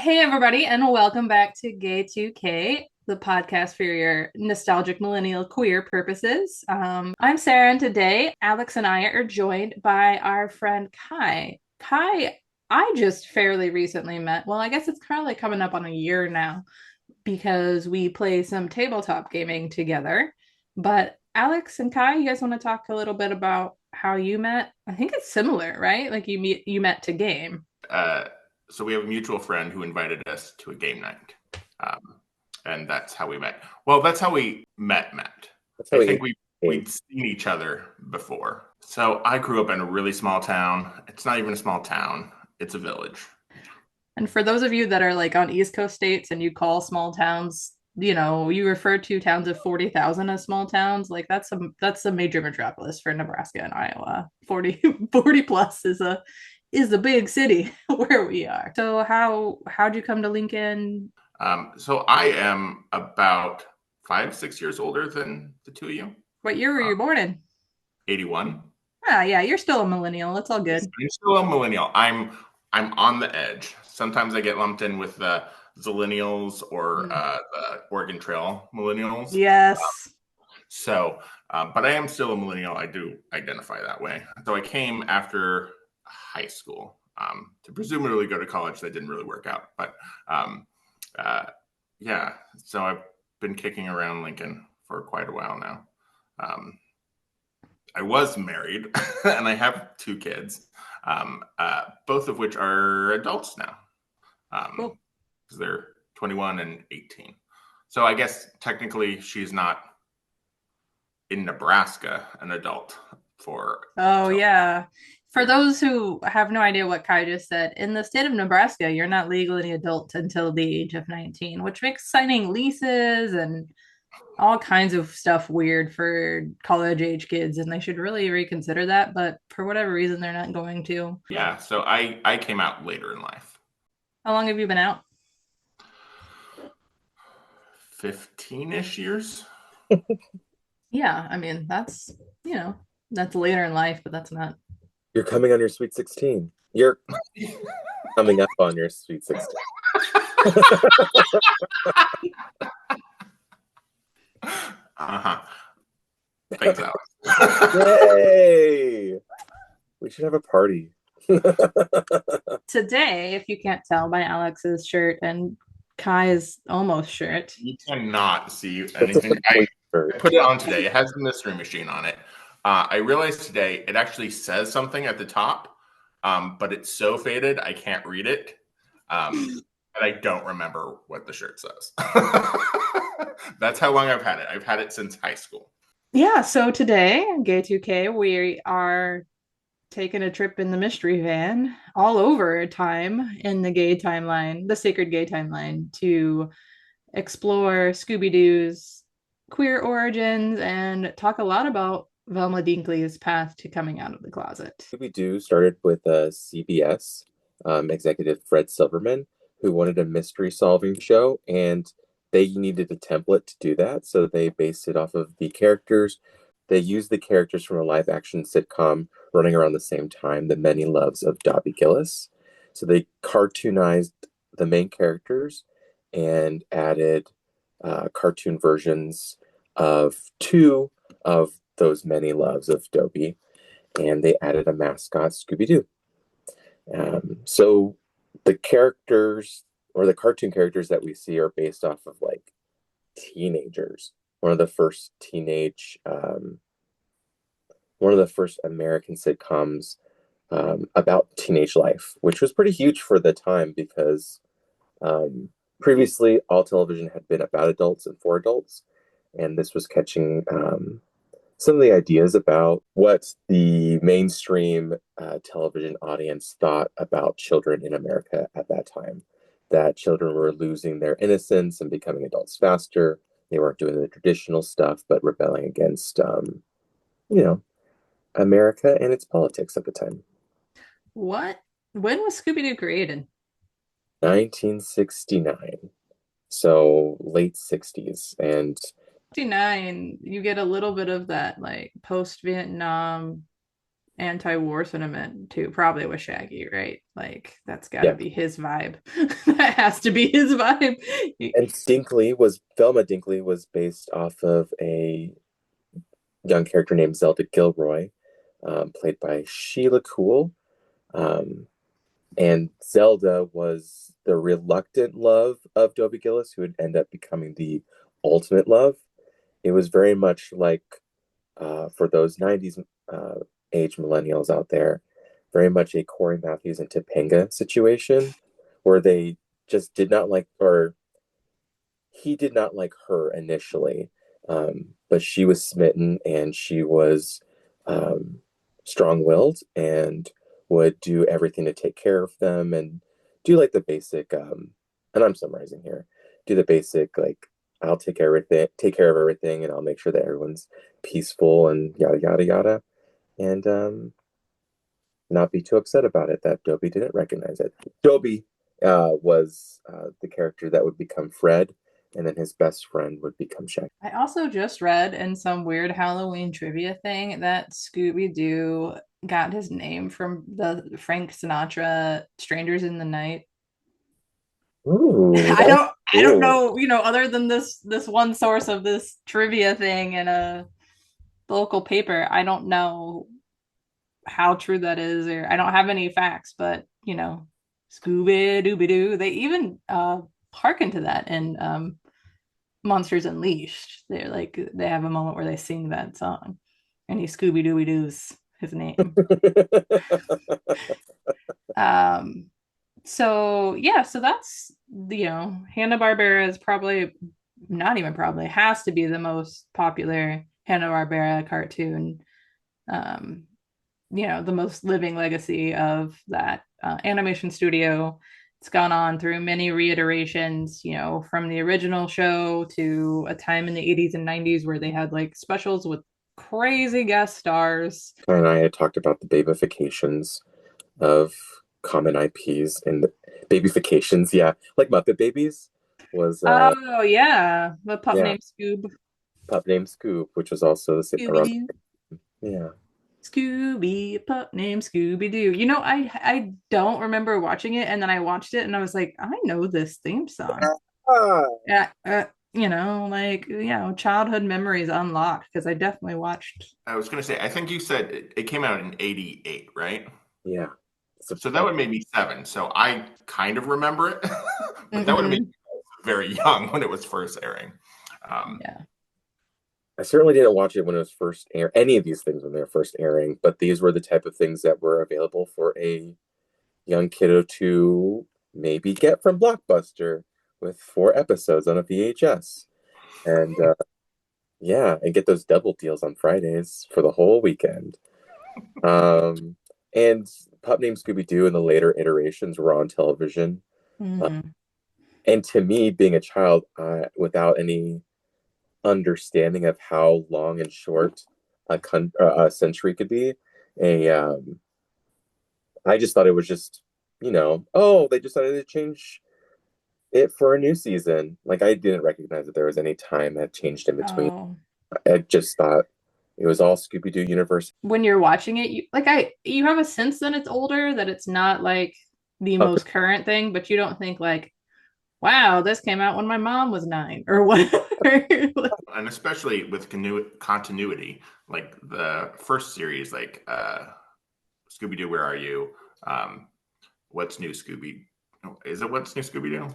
Hey, everybody, and welcome back to Gay2k, the podcast for your nostalgic millennial queer purposes. I'm Sarah, and today Alex and I are joined by our friend Kai. Kai, I just fairly recently met. Well, I guess it's kind of like coming up on a year now because we play some tabletop gaming together. But Alex and Kai, you guys want to talk a little bit about how you met? I think it's similar, right? Like you met to game. uh, so we have a mutual friend who invited us to a game night, and that's how we met. Well, that's how we met. That's how I we think we'd ate. seen each other before. So I grew up in a really small town. It's not even a small town; it's a village. And for those of you that are like on East Coast states and you call small towns, you refer to towns of 40,000 as small towns, like that's a major metropolis for Nebraska and Iowa. 40 plus is a big city where we are. So how'd you come to Lincoln? So I am about 5, 6 years older than the two of you. What year were Uh, you born in? 81. Ah, yeah, you're still a millennial. It's all Yes, good. I'm still a millennial. I'm on the edge. Sometimes I get lumped in with the zillennials or Mm. the Oregon Trail millennials. Yes. But I am still a millennial. I do identify that way. So I came after high school to presumably go to college. That didn't really work out. But uh, yeah, so I've been kicking around Lincoln for quite a while now. Um, I was married and I have two kids, both of which are adults now Cool. because they're 21 and 18. So I guess technically she's not in Nebraska an adult for Oh, till yeah. For yeah. those who have no idea what Kai just said, in the state of Nebraska, you're not legally adult until the age of 19, which makes signing leases and all kinds of stuff weird for college age kids. And they should really reconsider that. But for whatever reason, they're not going to. Yeah, so I came out later in life. How long have you been out? 15-ish years. Yeah, I mean, you know, that's later in life, but that's not. You're coming on your sweet 16. You're coming up on your sweet 16. Uh-huh. Thanks, Alex. Yay! We should have a party. Today, if you can't tell by Alex's shirt and Kai's almost shirt. You cannot see It's a anything. I complete shirt. put it on today. It has the mystery machine on it. I realized today it actually says something at the top, but it's so faded I can't read it. And I don't remember what the shirt says. That's how long I've had it. I've had it since high school. Yeah, so today, Gay2k, we are taking a trip in the mystery van all over time in the gay timeline, the sacred gay timeline, to explore Scooby Doo's queer origins and talk a lot about Velma Dinkley's path to coming out of the closet. Scooby Doo started with a CBS executive Fred Silverman, who wanted a mystery solving show, and they needed a template to do that. So they based it off of the characters. They used the characters from a live action sitcom running around the same time, The Many Loves of Dobby Gillis. So they cartoonized the main characters and added cartoon versions of two of those many loves of Dobby, and they added a mascot, Scooby Doo. So the characters or the cartoon characters that we see are based off of like teenagers. One of the first one of the first American sitcoms about teenage life, which was pretty huge for the time because um, previously all television had been about adults and for adults, and this was catching some of the ideas about what the mainstream television audience thought about children in America at that time. That children were losing their innocence and becoming adults faster. They weren't doing the traditional stuff, but rebelling against, you know, America and its politics at the time. What? When was Scooby Doo created? 1969, so late 60s. And 69, you get a little bit of that like post-Vietnam anti-war sentiment too, probably with Shaggy, right? Like that's got to Yeah. be his vibe. That has to be his vibe. And Velma Dinkley was based off of a young character named Zelda Gilroy, played by Sheila Cool. Um, and Zelda was the reluctant love of Dobie Gillis, who would end up becoming the ultimate love. It was very much like, for those 90s age millennials out there, very much a Corey Matthews and Topanga situation where they just did not like, or he did not like her initially, but she was smitten and she was strong-willed and would do everything to take care of them and do like the basic, and I'm summarizing here, do the basic like I'll take care of everything, and I'll make sure that everyone's peaceful and yada yada yada, and not be too upset about it that Dobie didn't recognize it. Dobie was the character that would become Fred, and then his best friend would become Shaggy. I also just read in some weird Halloween trivia thing that Scooby Doo got his name from the Frank Sinatra "Strangers in the Night." Ooh, I that's don't I don't cool. know, other than this one source of this trivia thing in a local paper, I don't know how true that is, or I don't have any facts, but Scooby Dooby Doo. They even hearken to that in Monsters Unleashed. They have a moment where they sing that song, and he Scooby Dooby Doo's his name. Um, so yeah, so that's Hanna-Barbera is probably not even probably has to be the most popular Hanna-Barbera cartoon. Um, the most living legacy of that animation studio. It's gone on through many reiterations, from the original show to a time in the 80s and 90s where they had like specials with crazy guest stars. And I had talked about the babyfications of common IPs and the babyfications, yeah, like Muppet Babies was Oh yeah, the pup yeah, named Scoob. pup named Scoop, which was also the same Scooby around. Doo. Yeah. Scooby, a pup named Scooby Doo. I don't remember watching it, and then I watched it, and I was like, I know this theme song. Ah, Yeah, childhood memories unlocked because I definitely watched. I was going to say, I think you said it came out in '88, right? yeah. So that would make me 7. So I kind of remember it, but that would have made Hmm. me very young when it was first airing. Um, Yeah. I certainly didn't watch it when it was first air any of these things when they were first airing, but these were the type of things that were available for a young kiddo to maybe get from Blockbuster with 4 episodes on a VHS. And yeah, and get those double deals on Fridays for the whole weekend. And Pup Named Scooby Doo in the later iterations were on television. Uh, Hmm. and to me, being a child, without any understanding of how long and short a century could be, a I just thought it was just, oh, they decided to change it for a new season. Like I didn't recognize that there was any time that changed in between. Oh, I just thought it was all Scooby Doo universe. when you're watching it, you have a sense that it's older, that it's not like the Up most current thing, but you don't think like, wow, this came out when my mom was 9 or whatever. and especially with continuity, like the first series, like Scooby Doo, Where Are You? Um, What's New Scooby? Is it What's New Scooby Doo?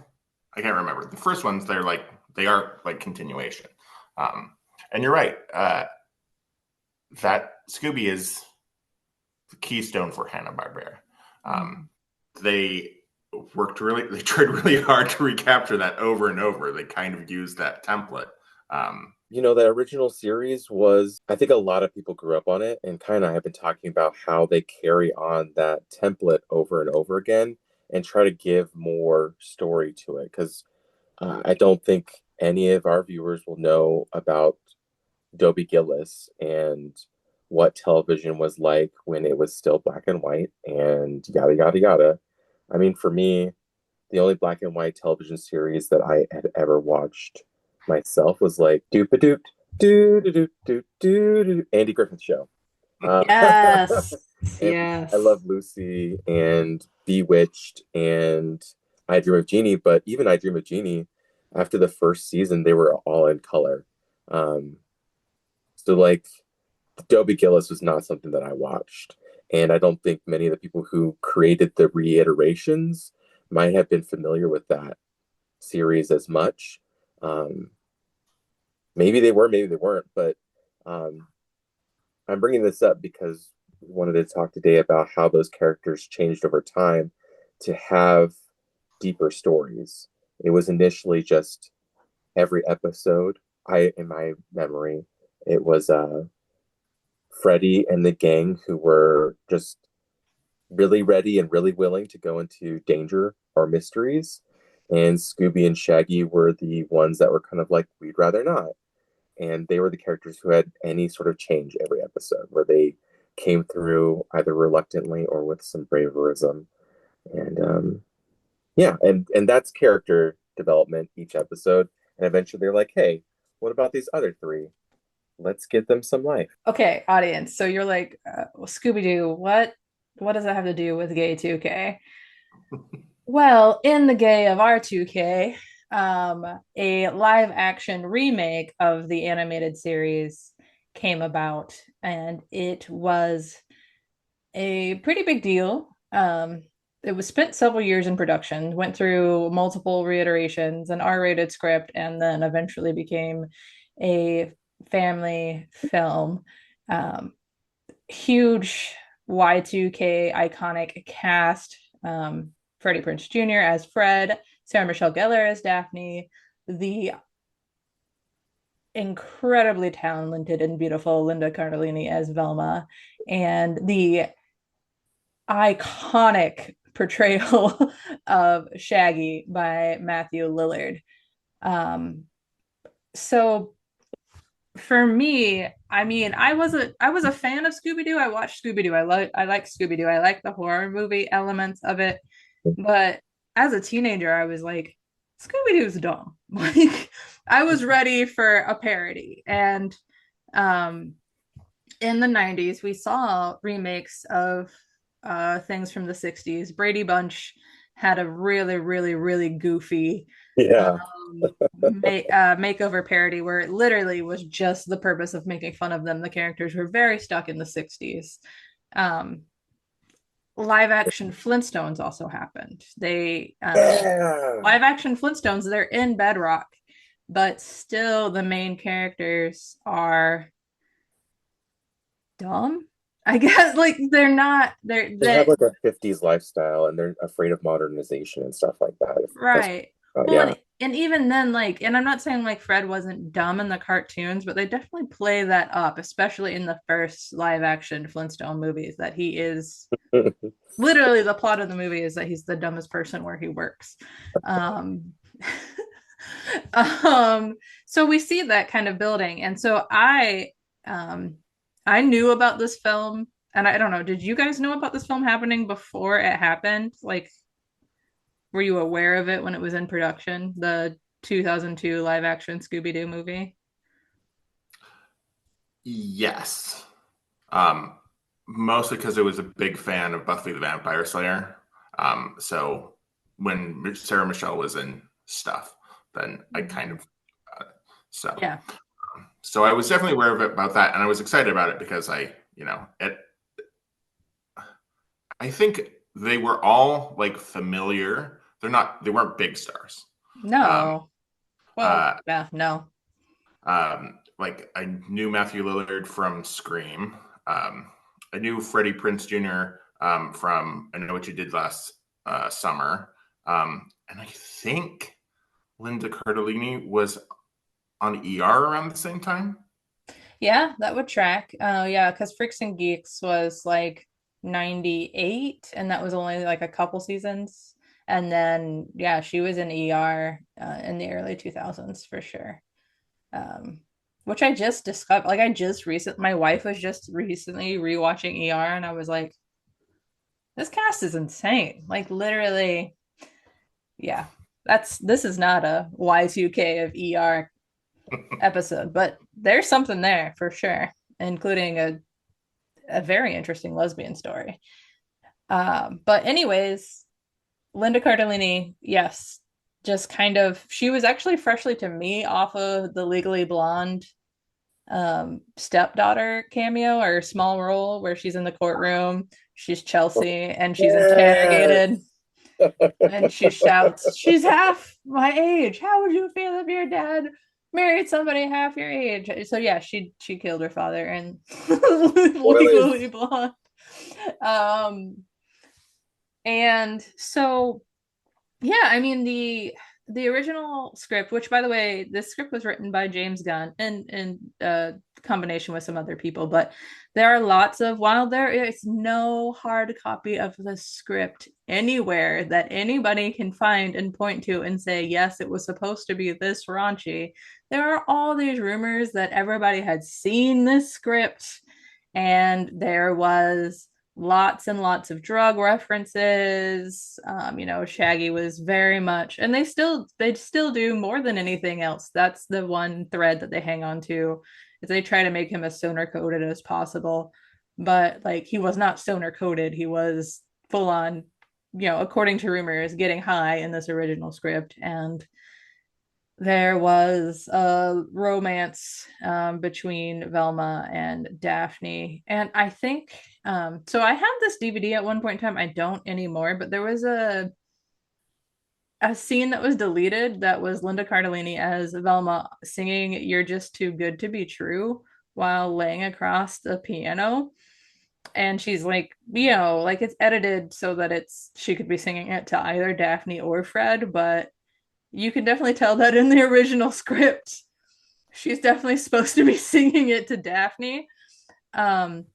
I can't remember. The first ones, they are like continuation. And you're right. That Scooby is the keystone for Hanna-Barbera. Um, they they tried really hard to recapture that over and over. They kind of used that template. The original series was, I think a lot of people grew up on it and kind of have been talking about how they carry on that template over and over again and try to give more story to it. Because I don't think any of our viewers will know about Dobie Gillis and what television was like when it was still black and white and yada, yada, yada. I mean, for me, the only black and white television series that I had ever watched myself was like Doop a Doop, doo doo doo doo doo Andy Griffith Show. Uh, Yes. And I love Yes. Lucy and Bewitched and I Dream of Jeannie, but even I Dream of Jeannie, after the first season, they were all in color. Um, so like Dobie Gillis was not something that I watched. And I don't think many of the people who created the reiterations might have been familiar with that series as much. Um, maybe they were, maybe they weren't, but um, I'm bringing this up because we wanted to talk today about how those characters changed over time to have deeper stories. It was initially just every episode. In my memory, it was Freddie and the gang who were just really ready and really willing to go into danger or mysteries. And Scooby and Shaggy were the ones that were kind of like, we'd rather not. And they were the characters who had any sort of change every episode, where they came through either reluctantly or with some braverism. And yeah, and that's character development each episode. And eventually they're like, hey, what about these other three? Let's give them some life. Okay, audience. So you're like, well, Scooby Doo, what does that have to do with Gay2k? Well, in the gay of R2K, a live action remake of the animated series came about, and it was a pretty big deal. It was spent several years in production, went through multiple reiterations, an R-rated script, and then eventually became a family film. Um, Huge Y2K iconic cast. Freddie Prinze Jr. as Fred, Sarah Michelle Gellar as Daphne, the incredibly talented and beautiful Linda Cardellini as Velma, and the iconic portrayal of Shaggy by Matthew Lillard. Um, so for me, I mean, I was a fan of Scooby Doo. I watched Scooby Doo. I like Scooby Doo. I like the horror movie elements of it. But as a teenager, I was like, Scooby Doo's dumb. Like, I was ready for a parody. And um, in the 90s, we saw remakes of things from the 60s. Brady Bunch had a really, really, really goofy Yeah. makeover parody where it literally was just the purpose of making fun of them. The characters were very stuck in the 60s. Um, Live action Flintstones also happened. They Yeah. live action Flintstones, they're in Bedrock, but still the main characters are dumb. I guess like they're not they're They have that like a 50s lifestyle and they're afraid of modernization and stuff like that. If that's right. Well, yeah. and even then, like, and I'm not saying like Fred wasn't dumb in the cartoons, but they definitely play that up, especially in the first live action Flintstone movies, that he is literally the plot of the movie is that he's the dumbest person where he works. Um, um, so we see that kind of building, and so um, I knew about this film, and I don't know, did you guys know about this film happening before it happened? Like, were you aware of it when it was in production? The 2002 live action Scooby Doo movie? Yes. Um, Mostly because I was a big fan of Buffy the Vampire Slayer. So when Sarah Michelle was in stuff, then I kind of so Yeah. so I was definitely aware of it about that, and I was excited about it because I think they were all like familiar. They weren't big stars. Um, No. Well, uh, yeah, no. like I knew Matthew Lillard from Scream. I knew Freddie Prinze Jr. From I Know What You Did Last Summer, and I think Linda Cardellini was on ER around the same time. Yeah, that would track. Yeah, because Freaks and Geeks was like 98, and that was only like a couple seasons. And then, yeah, she was in ER in the early 2000s for sure. Um, which I just discovered. Like, my wife was just recently rewatching ER, and I was like, this cast is insane. Like, literally, yeah, this is not a Y2K of ER episode, but there's something there for sure, including a very interesting lesbian story. But anyways, Linda Cardellini, yes, just kind of, she was actually freshly to me off of the Legally Blonde stepdaughter cameo or small role where she's in the courtroom. She's Chelsea and she's interrogated Yes. and she shouts, "She's half my age. How would you feel if your dad married somebody half your age?" So yeah, she killed her father and Legally Spoilers. Blonde. Um, and so yeah, I mean the original script, which by the way, this script was written by James Gunn in combination with some other people, but there are lots of while there is no hard copy of the script anywhere that anybody can find and point to and say, yes, it was supposed to be this raunchy. There are all these rumors that everybody had seen this script and there was lots and lots of drug references. Shaggy was very much, and they still do more than anything else. That's the one thread that they hang on to, is they try to make him as stoner coded as possible. But like he was not stoner coded, he was full on, according to rumors, getting high in this original script. And there was a romance between Velma and Daphne. And I think, so I had this DVD at one point in time. I don't anymore, but there was a scene that was deleted that was Linda Cardellini as Velma singing "You're Just Too Good to Be True" while laying across the piano. And she's like, like it's edited so that she could be singing it to either Daphne or Fred, but you can definitely tell that in the original script, she's definitely supposed to be singing it to Daphne. Um,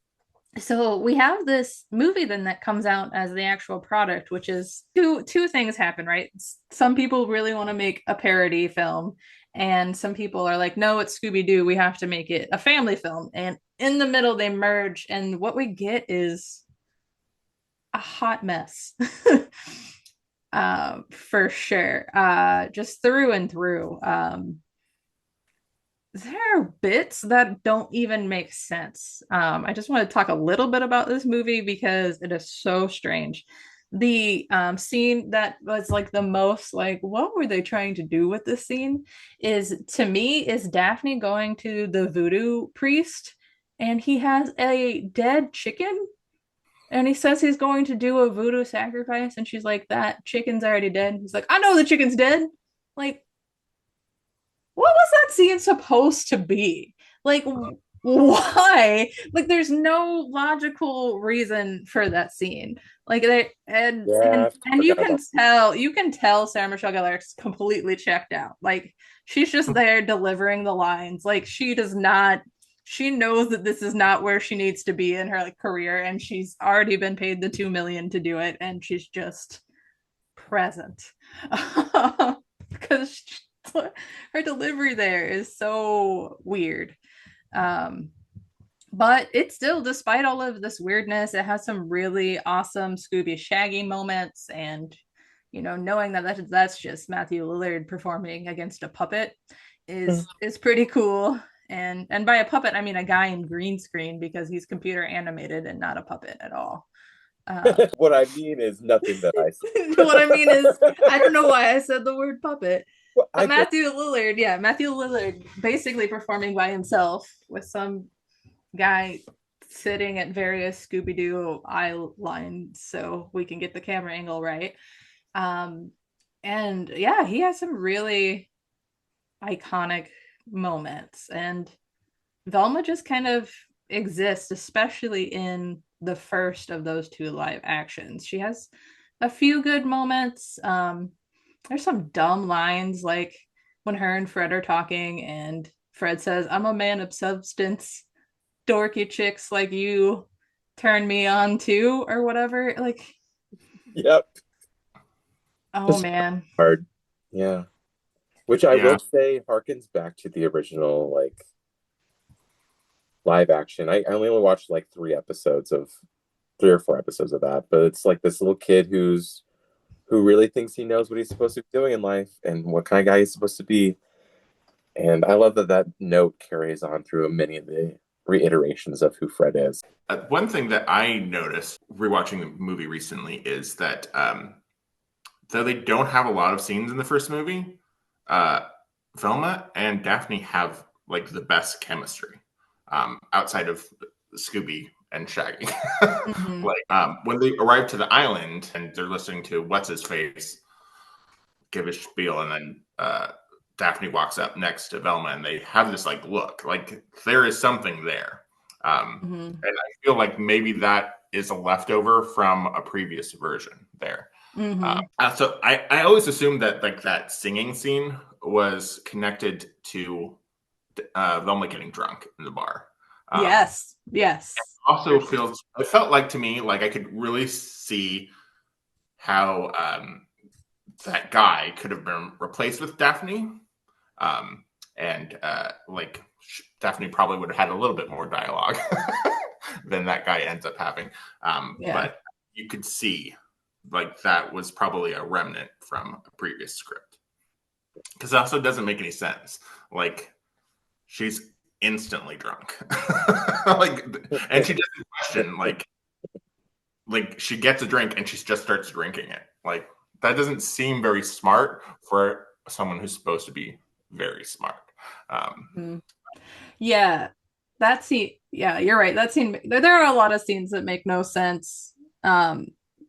so we have this movie then that comes out as the actual product, which is two things happen, right? Some people really want to make a parody film, and some people are like, no, it's Scooby Doo. We have to make it a family film. And in the middle, they merge, and what we get is a hot mess. For sure. Just through and through. There are bits that don't even make sense. I just want to talk a little bit about this movie because it is so strange. The scene that was like the most like, what were they trying to do with this scene? Is to me, is Daphne going to the voodoo priest and he has a dead chicken and he says he's going to do a voodoo sacrifice, and she's like, "That chicken's already dead." He's like, "I know the chicken's dead." Like, what was that scene supposed to be? Like, why? Like, there's no logical reason for that scene. Like they Yeah, I and forgot about you can tell Sarah Michelle Gellar's completely checked out. Like she's just there delivering the lines. Like she does not, she knows that this is not where she needs to be in her like career, and she's already been paid the 2 million to do it, and she's just present. Because her delivery there is so weird. Um, but it still, despite all of this weirdness, it has some really awesome Scooby Shaggy moments, and knowing that that's just Matthew Lillard performing against a puppet it. is pretty cool. And by a puppet, I mean a guy in green screen because he's computer animated and not a puppet at all. What I mean is nothing that I What I mean is, I said. don't know why I said the word puppet, Well, but I get Matthew Lillard basically performing by himself with some guy sitting at various Scooby Doo eye lines so we can get the camera angle right. Um, and yeah, he has some really iconic moments, and Velma just kind of exists, especially in the first of those two live actions. She has a few good moments. There's some dumb lines like when her and Fred are talking, and Fred says, "I'm a man of substance. Dorky chicks like you turn me on too," or whatever. Like, yep. oh It's man. hard. Yeah. Which I will Yeah. say harkens back to the original like live action. I only watched like 3 or 4 episodes of that, but it's like this little kid who really thinks he knows what he's supposed to be doing in life and what kind of guy he's supposed to be. And I love that note carries on through many of the reiterations of who Fred is. One thing that I noticed rewatching the movie recently is that though they don't have a lot of scenes in the first movie, Velma and Daphne have like the best chemistry outside of Scooby and Shaggy. Mm-hmm. Like when they arrive to the island and they're listening to what's his face give a spiel, and then Daphne walks up next to Velma, and they have this like look, like there is something there, Mm-hmm. and I feel like maybe that is a leftover from a previous version there. Mm-hmm. So I always assumed that like that singing scene was connected to Velma getting drunk in the bar. Yes. Also it felt like to me like I could really see how that guy could have been replaced with Daphne. And like Daphne probably would have had a little bit more dialogue than that guy ends up having. But you could see like that was probably a remnant from a previous script. Because it also doesn't make any sense. Like she's instantly drunk. Like, and she doesn't question, like she gets a drink and she just starts drinking it. Like that doesn't seem very smart for someone who's supposed to be very smart. Yeah, that scene. Yeah, you're right. That scene. There are a lot of scenes that make no sense.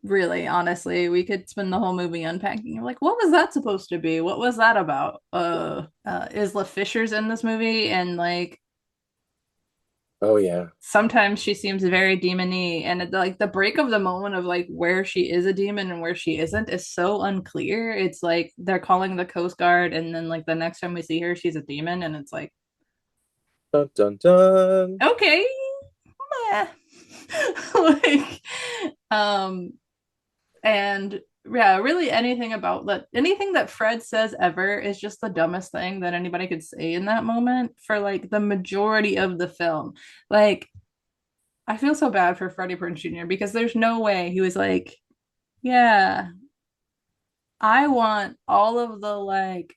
Really, honestly, we could spend the whole movie unpacking. You're like, what was that supposed to be? What was that about? Isla Fisher's in this movie, and like, Oh yeah, sometimes she seems very demon-y, and like the break of the moment of like where she is a demon and where she isn't is so unclear. It's like they're calling the Coast Guard, and then like the next time we see her, she's a demon, and it's like, dun dun dun. okay, meh. Like, um, and yeah, really anything that Fred says ever is just the dumbest thing that anybody could say in that moment for like the majority of the film. Like, I feel so bad for Freddie Prinze Jr. because there's no way he was like, yeah, I want all of the like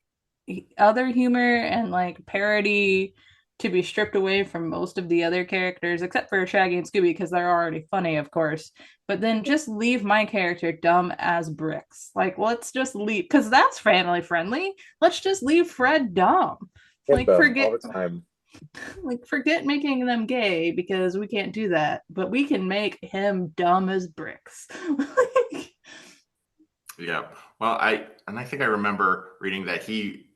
other humor and like parody to be stripped away from most of the other characters, except for Shaggy and Scooby, because they're already funny, of course. But then just leave my character dumb as bricks. Like, let's just leave, because that's family friendly. Let's just leave Fred dumb. Like, Himbo forget, all the time. like, forget making them gay because we can't do that. But we can make him dumb as bricks. Like, Yeah. Well, I think I remember reading that he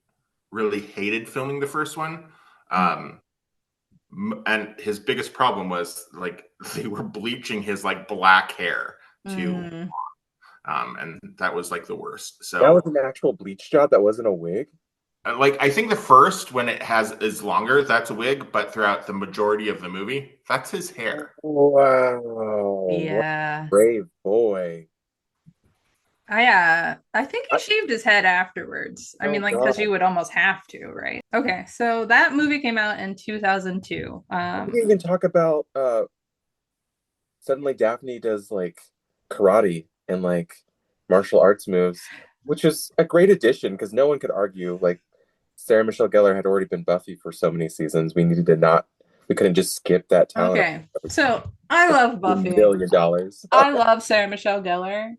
really hated filming the first one. And his biggest problem was like they were bleaching his like black hair to and that was like the worst. So that was an actual bleach job. That wasn't a wig. like I think the first when it has is longer, that's a wig, but throughout the majority of the movie, that's his hair. Wow, what a yeah. brave boy. I think he shaved his head afterwards. I mean, Oh like, because God. you would almost have to, right? Okay, so that movie came out in 2002. We can even talk about suddenly Daphne does like karate and like martial arts moves, which is a great addition because no one could argue. Like Sarah Michelle Gellar had already been Buffy for so many seasons. We couldn't just skip that talent. Okay, so I love Buffy. $1 million. I love Sarah Michelle Gellar.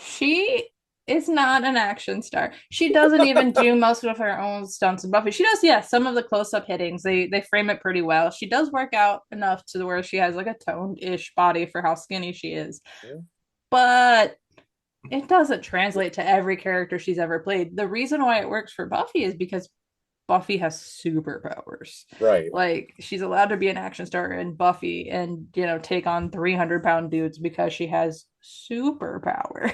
She is not an action star. She doesn't even do most of her own stunts in Buffy. She does, yeah, some of the close-up hittings. They frame it pretty well. She does work out enough to where she has like a toned-ish body for how skinny she is. Yeah. But it doesn't translate to every character she's ever played. The reason why it works for Buffy is because Buffy has superpowers. Right. Like she's allowed to be an action star in Buffy and take on 300-pound dudes because she has superpowers.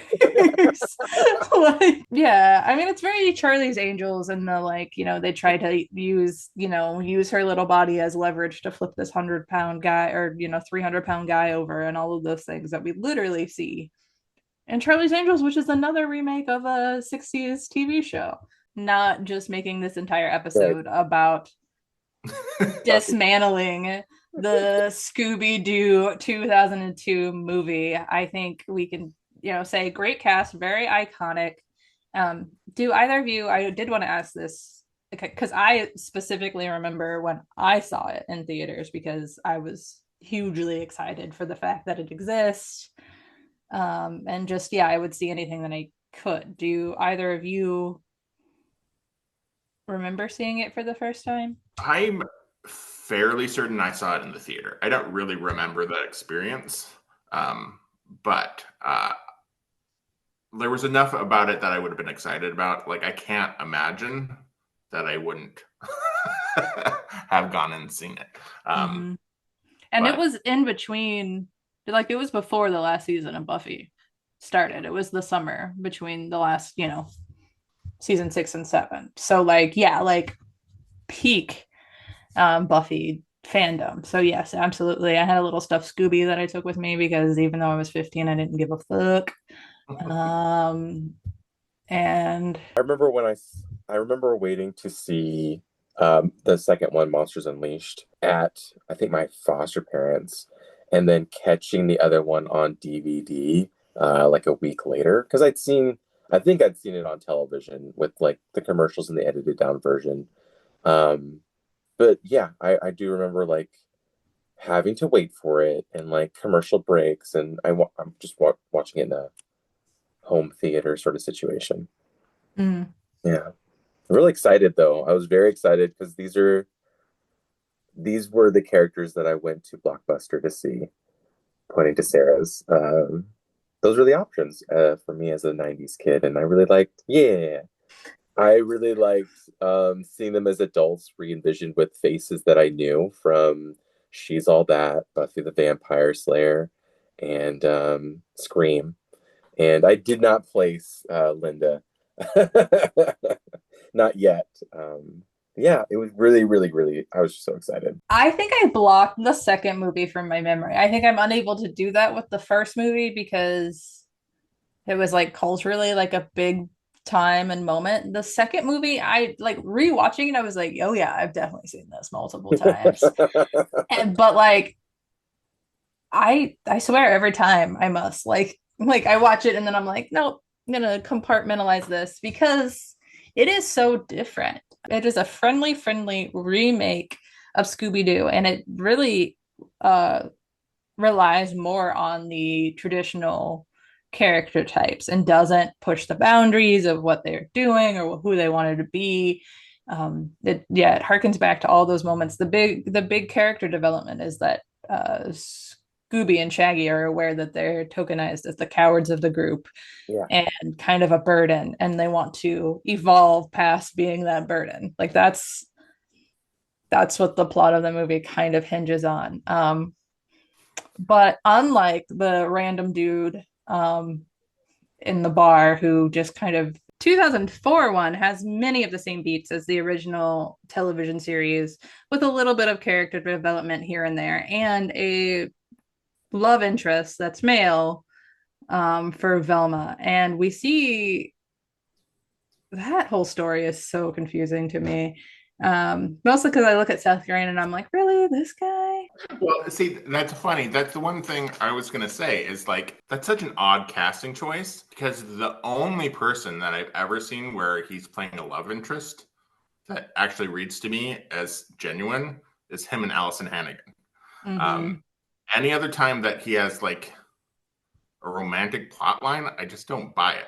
Like, yeah, I mean it's very Charlie's Angels and the like, they try to use her little body as leverage to flip this 100-pound guy or 300-pound guy over and all of those things that we literally see. And Charlie's Angels, which is another remake of a 60s TV show. Not just making this entire episode about dismantling the Scooby Doo 2002 movie. I think we can, say great cast, very iconic. Do either of you, I did want to ask this because I specifically remember when I saw it in theaters because I was hugely excited for the fact that it exists. And just, yeah, I would see anything that I could. Do either of you remember seeing it for the first time? I'm fairly certain I saw it in the theater. I don't really remember the experience, but there was enough about it that I would have been excited about. Like, I can't imagine that I wouldn't have gone and seen it. Mm-hmm. And it was in between, like, it was before the last season of Buffy started. It was the summer between the last, season 6 and 7. So, like, yeah, like peak Buffy fandom. So, yes, absolutely. I had a little stuffed Scooby that I took with me because even though I was 15, I didn't give a fuck. And I remember waiting to see the second one, Monsters Unleashed, at I think my foster parents, and then catching the other one on DVD like a week later because I think I'd seen it on television with like the commercials and the edited down version. But yeah, I do remember like having to wait for it and like commercial breaks, and I'm just watching it in a home theater sort of situation. mm. Yeah. Really excited though. I was very excited because these were the characters that I went to Blockbuster to see, pointing to Sarah's. Those were the options for me as a 90s kid. And I really liked, seeing them as adults re-envisioned with faces that I knew from She's All That, Buffy the Vampire Slayer, and Scream. And I did not place Linda. Not yet. Yeah, it was really, really, really, I was just so excited. I think I blocked the second movie from my memory. I think I'm unable to do that with the first movie because it was like culturally like a big time and moment. The second movie, I like rewatching it, I was like, oh yeah, I've definitely seen this multiple times. But like I swear every time I must like I watch it and then I'm like, nope, I'm gonna compartmentalize this because it is so different. It is a friendly remake of Scooby Doo, and it really uh relies more on the traditional character types and doesn't push the boundaries of what they're doing or who they wanted to be. It harkens back to all those moments. The big character development is that Scooby and Shaggy are aware that they're tokenized as the cowards of the group, Yeah. and kind of a burden, and they want to evolve past being that burden. Like that's what the plot of the movie kind of hinges on. But unlike the random dude in the bar who just kind of 2004 one has many of the same beats as the original television series with a little bit of character development here and there and a love interest that's male for Velma. And we see that whole story is so confusing to me. Mostly because I look at Seth Green and I'm like, really, this guy? Well, see, that's funny. That's the one thing I was going to say is like, that's such an odd casting choice because the only person that I've ever seen where he's playing a love interest that actually reads to me as genuine is him and Allison Hannigan. Mm-hmm. Any other time that he has like a romantic plot line, I just don't buy it.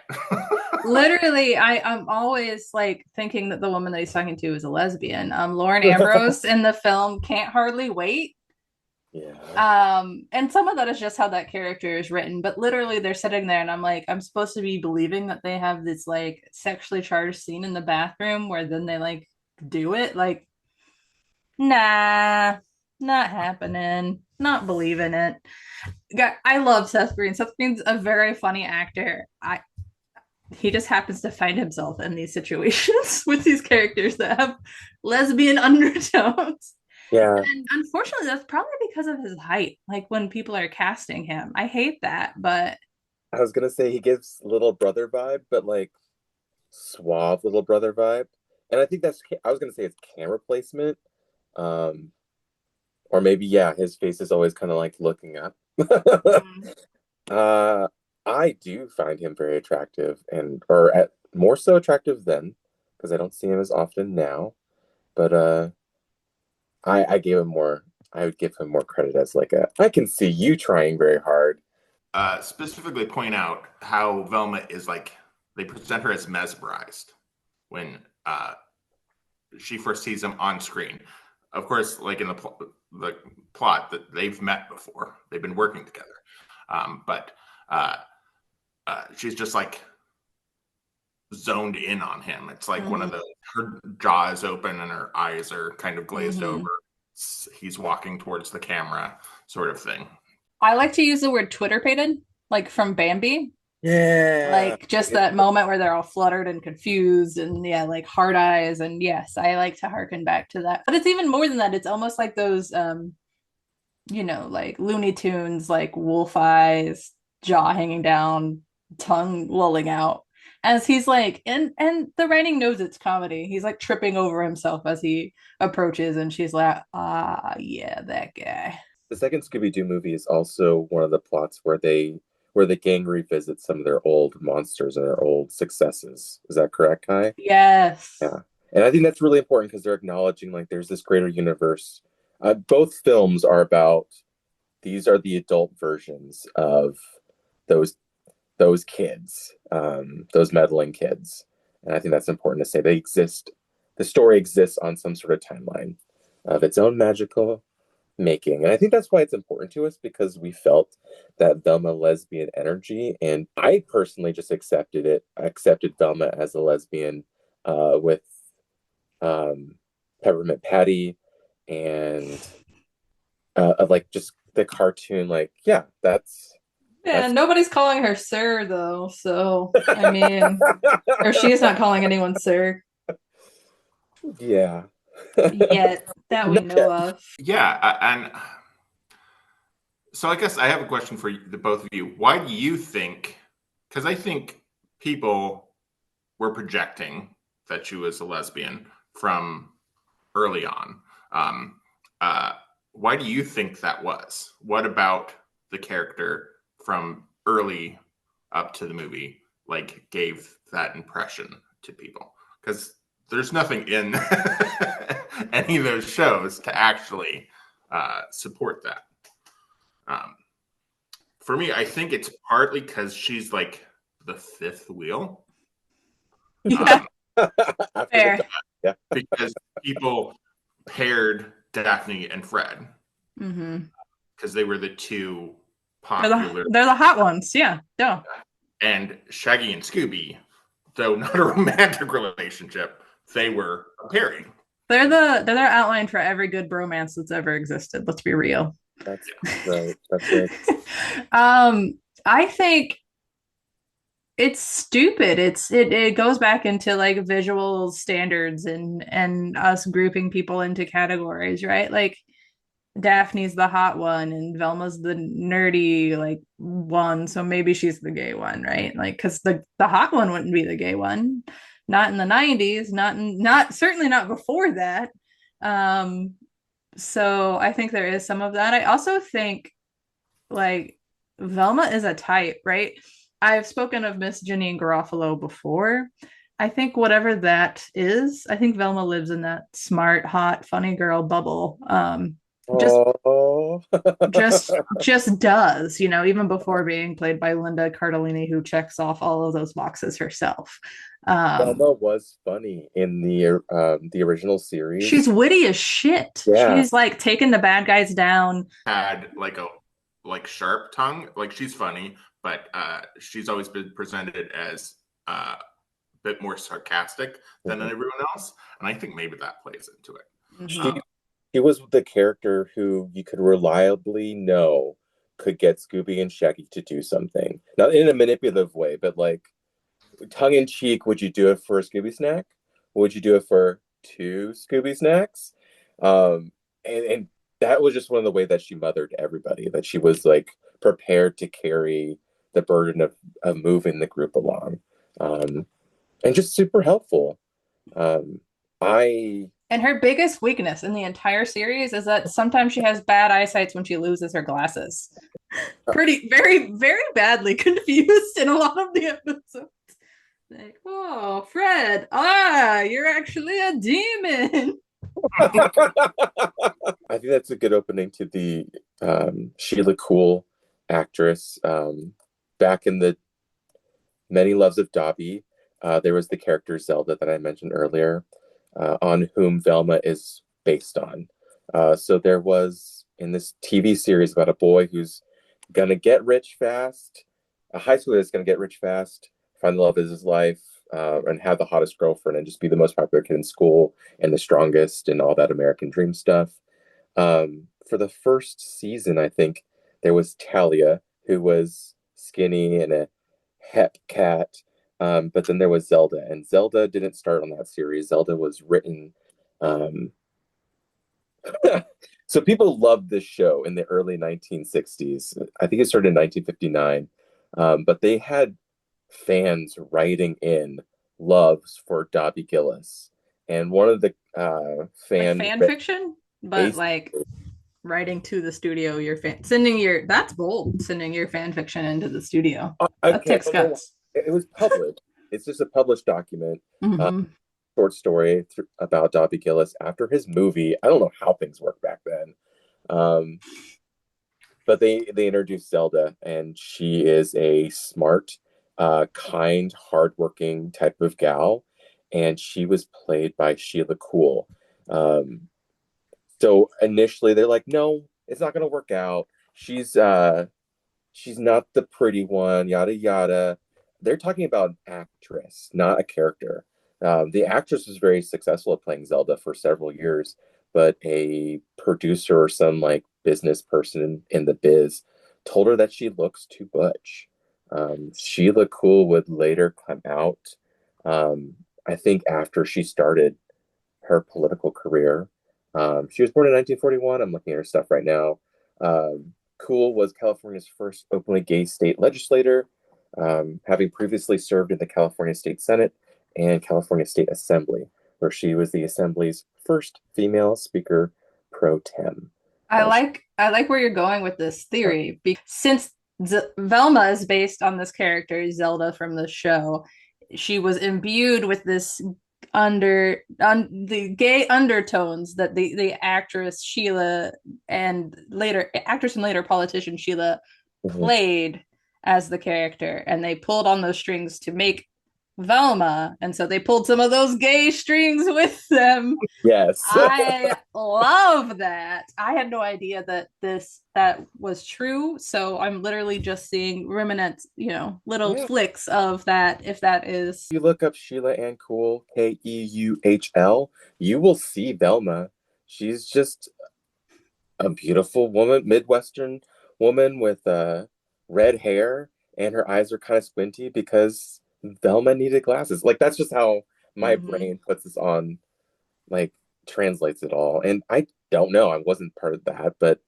Literally, I'm always like thinking that the woman that he's talking to is a lesbian. Lauren Ambrose in the film Can't Hardly Wait. Yeah. And some of that is just how that character is written, but literally they're sitting there and I'm like, I'm supposed to be believing that they have this like sexually charged scene in the bathroom where then they like do it. Like, nah, not happening. Not believing it. I love Seth Green. Seth Green's a very funny actor. He just happens to find himself in these situations with these characters that have lesbian undertones. Yeah. And unfortunately, that's probably because of his height. Like when people are casting him, I hate that. But I was gonna say he gives little brother vibe, but like suave little brother vibe. And I think I was gonna say it's camera placement. Um, or maybe yeah, his face is always kind of like looking up. I do find him very attractive, and more so attractive than because I don't see him as often now. But I gave him more. I would give him more credit as like a. I can see you trying very hard. Specifically point out how Velma is like, they present her as mesmerized when she first sees him on screen. Of course, like in the plot that they've met before, they've been working together. But she's just like zoned in on him. It's like one of the, her jaw is open and her eyes are kind of glazed over. He's walking towards the camera, sort of thing. I like to use the word Twitter pated, like from Bambi. Yeah. Like just that moment where they're all fluttered and confused and yeah, like hard eyes. And yes, I like to harken back to that. But it's even more than that. It's almost like those like Looney Tunes, like wolf eyes, jaw hanging down, tongue lolling out. As he's like, and the writing knows it's comedy. He's like tripping over himself as he approaches, and she's like, ah, yeah, that guy. The second Scooby Doo movie is also one of the plots where the gang revisits some of their old monsters and their old successes. Is that correct, Kai? Yes. Yeah. And I think that's really important because they're acknowledging like there's this greater universe. Both films are about these are the adult versions of those kids, those meddling kids. And I think that's important to say. They exist. The story exists on some sort of timeline of its own magical making. And I think that's why it's important to us because we felt that Velma lesbian energy. And I personally just accepted Velma as a lesbian with Peppermint Patty and like just the cartoon, like, yeah, that's Nobody's calling her sir though, so I mean, or she's not calling anyone sir yeah. yet that we know of. Yeah, and so I guess I have a question for the both of you. Why do you think? Because I think people were projecting that she was a lesbian from early on. Why do you think that was? What about the character from early up to the movie like gave that impression to people? Because there's nothing in any of those shows to actually support that. For me, I think it's partly because she's like the fifth wheel. Yeah, fair. Yeah. Because people paired Daphne and Fred because they were the two popular. They're the hot ones. Yeah. Duh. And Shaggy and Scooby, though not a romantic relationship, they were a pairing. They're their outline for every good bromance that's ever existed. Let's be real. That's right. That's right. I think it's stupid. It goes back into like visual standards and us grouping people into categories, right? Like Daphne's the hot one and Velma's the nerdy like one, so maybe she's the gay one, right? Like because the hot one wouldn't be the gay one, not in the 90s, not certainly not before that. So I think there is some of that. I also think like Velma is a type, right? I've spoken of Miss Janine Garofalo before. I think whatever that is, I think Velma lives in that smart, hot, funny girl bubble. Just Oh. just does, even before being played by Linda Cardellini, who checks off all of those boxes herself. Velma was funny in the original series. She's witty as shit. Yeah. She's like taking the bad guys down. Had like a sharp tongue. Like she's funny, but she's always been presented as a bit more sarcastic than everyone else, and I think maybe that plays into it. She was the character who you could reliably know could get Scooby and Shaggy to do something, not in a manipulative way, but like tongue in cheek. Would you do it for a Scooby snack? Would you do it for two Scooby snacks? And that was just one of the ways that she mothered everybody, that she was like prepared to carry the burden of moving the group along, and just super helpful. And her biggest weakness in the entire series is that sometimes she has bad eyesight when she loses her glasses. Very, very badly confused in a lot of the episodes. Like, oh, Fred, you're actually a demon. I think that's a good opening to the Sheila Cool actress. Back in the Many Loves of Dobby, there was the character Zelda that I mentioned earlier, on whom Velma is based on. So there was in this TV series about a boy who's gonna get rich fast, a high schooler that's gonna get rich fast, find the love of his life, and have the hottest girlfriend and just be the most popular kid in school and the strongest and all that American dream stuff. For the first season, I think there was Talia, who was skinny and a hep cat. But then there was Zelda, and Zelda didn't start on that series. Zelda was written. Um, so people loved this show in the early 1960s. I think it started in 1959. But they had fans writing in loves for Dobby Gillis. And one of the Like fan fan fiction, but based. like writing to the studio, that's bold, sending your fan fiction into the studio. That Okay, I takes don't know. guts. It was published. It's just a published document. Uh, Mm-hmm. Short story about Dobby Gillis after his movie. I don't know how things worked back then. Um, but they introduced Zelda, and she is a smart, kind, hardworking type of gal, and she was played by Sheila Cool. Um, so initially they're like, no, it's not going to work out. She's not the pretty one, yada yada. They're talking about an actress, not a character. The actress was very successful at playing Zelda for several years, but a producer or some like business person in the biz told her that she looks too butch. Sheila Cool would later come out, I think, after she started her political career. She was born in 1941. I'm looking at her stuff right now. Cool was California's first openly gay state legislator, having previously served in the California State Senate and California State Assembly, where she was the Assembly's first female speaker pro tem. I like where you're going with this theory since Velma is based on this character Zelda from the show. She was imbued with this the gay undertones that the actress Sheila and later politician Sheila Mhm. played as the character, and they pulled on those strings to make Velma, and so they pulled some of those gay strings with them. Yes. I love that. I had no idea that was true. So I'm literally just seeing remnants, little Yeah. flicks of that, if that is. You look up Sheila Ann Cool, Keuhl, you will see Velma. She's just a beautiful woman, Midwestern woman with red hair, and her eyes are kind of squinty because Velma needed glasses. Like that's just how my Mhm. brain puts this on, like translates it all. And I don't know, I wasn't part of that, but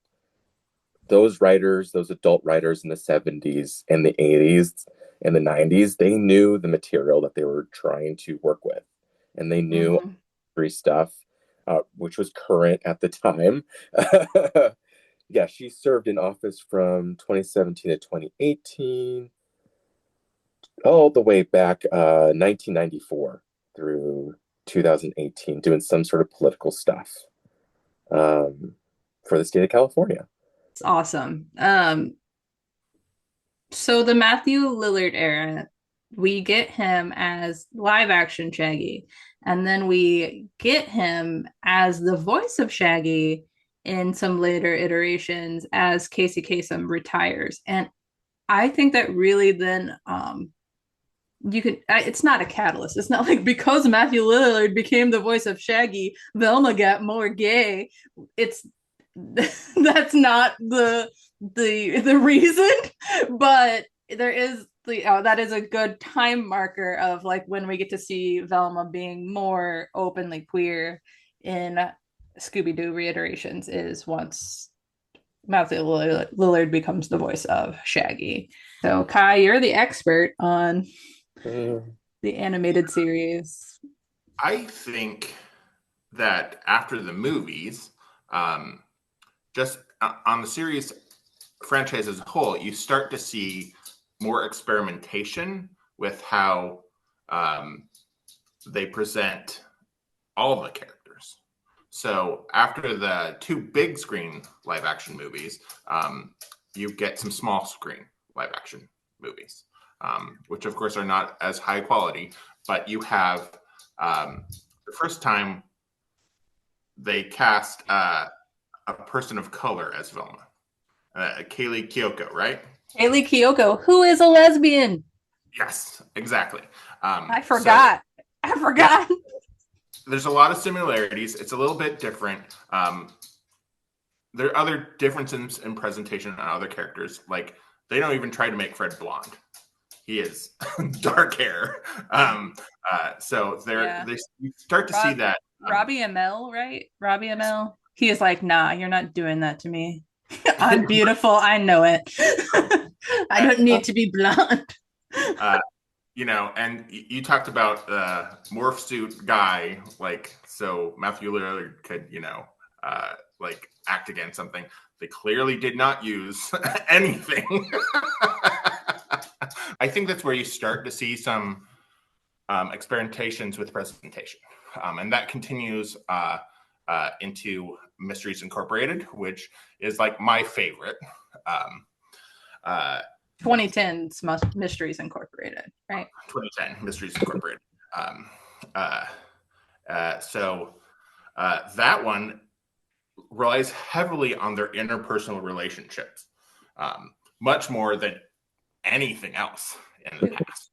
those writers, those adult writers in the 70s and the 80s and the 90s, they knew the material that they were trying to work with. And they knew Mhm. free stuff, which was current at the time. Yeah, she served in office from 2017 to 2018, all the way back 1994 through 2018, doing some sort of political stuff um, for the state of California. It's awesome. So the Matthew Lillard era, we get him as live action Shaggy, and then we get him as the voice of Shaggy in some later iterations as Casey Kasem retires. And I think that really then you can it's not a catalyst. It's not like because Matthew Lillard became the voice of Shaggy, Velma got more gay. It's that's not the reason, but there is that is a good time marker of like when we get to see Velma being more openly queer in Scooby Doo reiterations is once Matthew Lillard becomes the voice of Shaggy. So Kai, you're the expert on Mm. the animated series. I think that after the movies, um, just on the series franchise as a whole, you start to see more experimentation with how they present all of the characters. So after the 2 big screen live action movies, you get some small screen live action movies, which of course are not as high quality, but you have the first time they cast a person of color as Velma, Kaylee Kyoko, right? Kaylee Kyoko, who is a lesbian. Yes, exactly. I forgot. Yeah, there's a lot of similarities. It's a little bit different. There are other differences in presentation on other characters. Like, they don't even try to make Fred blonde. He is dark hair. So you start to see that. Robbie Amell, right? Robbie Amell. He is like, nah, you're not doing that to me. I'm beautiful. I know it. I don't need to be blonde. And you talked about morph suit guy, like, so Matthew Lillard could, like, act against something. They clearly did not use anything. I think that's where you start to see some experimentations with presentation. And that continues into Mysteries Incorporated, which is like my favorite. 2010's Mysteries Incorporated, right? 2010 Mysteries Incorporated. So that one relies heavily on their interpersonal relationships, much more than anything else in the past.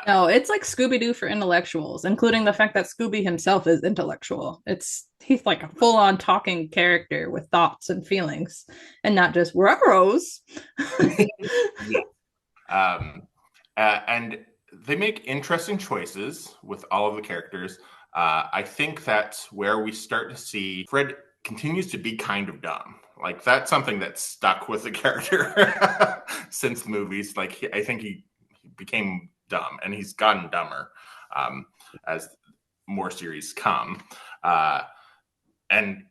No, it's like Scooby Doo for intellectuals, including the fact that Scooby himself is intellectual. He's like a full-on talking character with thoughts and feelings, and not just ruh-rohs. And they make interesting choices with all of the characters. I think that's where we start to see Fred continues to be kind of dumb. Like, that's something that's stuck with the character since the movies. Like, I think he became dumb, and he's gotten dumber as more series come. And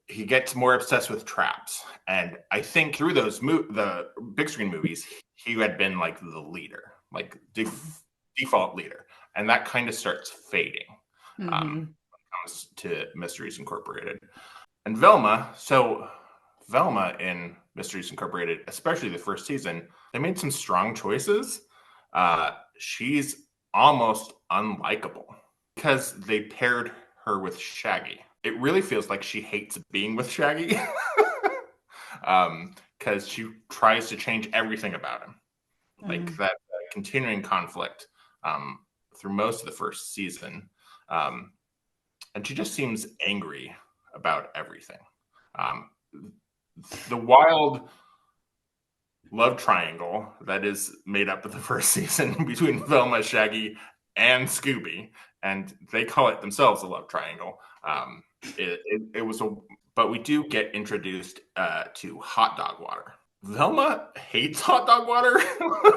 he gets more obsessed with traps. And I think through those the big screen movies, he had been like the leader, like default leader. And that kind of starts fading when it comes to Mysteries Incorporated. And Velma in Mysteries Incorporated, especially the first season, they made some strong choices. She's almost unlikable because they paired her with Shaggy. It really feels like she hates being with Shaggy because she tries to change everything about him. Like that continuing conflict through most of the first season. And she just seems angry about everything. The wild love triangle that is made up of the first season between Velma, Shaggy, and Scooby, and they call it themselves a love triangle. But we do get introduced to hot dog water. Velma hates hot dog water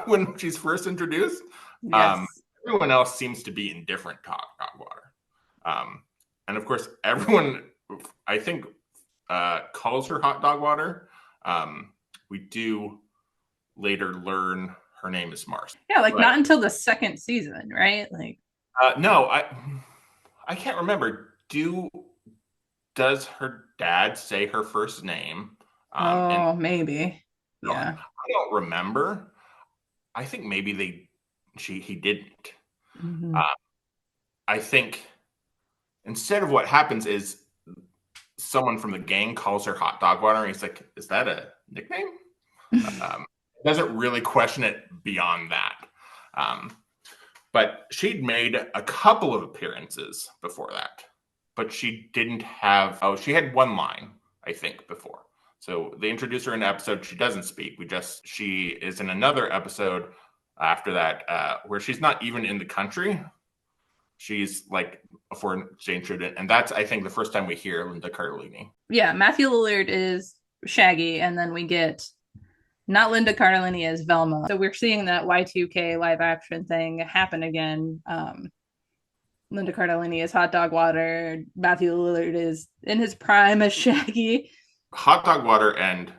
when she's first introduced. Yes. Everyone else seems to be indifferent to hot dog water. And of course, everyone, I think, calls her hot dog water. We do later learn her name is Mars. Yeah, like, but not until the second season, right? Like, no, I can't remember. Does her dad say her first name? Maybe. Yeah. I don't remember. I think maybe he didn't. Mm-hmm. I think instead of what happens is someone from the gang calls her hot dog water, and he's like, "Is that a nickname?" Doesn't really question it beyond that. But she'd made a couple of appearances before that. But she didn't have... Oh, she had one line, I think, before. So they introduce her in an episode. She doesn't speak. She is in another episode after that where she's not even in the country. She's like a foreign exchange student. And that's, I think, the first time we hear Linda Cardellini. Yeah, Matthew Lillard is Shaggy. And then we get... not Linda Cardellini as Velma. So we're seeing that Y2K live action thing happen again. Linda Cardellini is hot dog water. Matthew Lillard is in his prime as Shaggy. Hot dog water and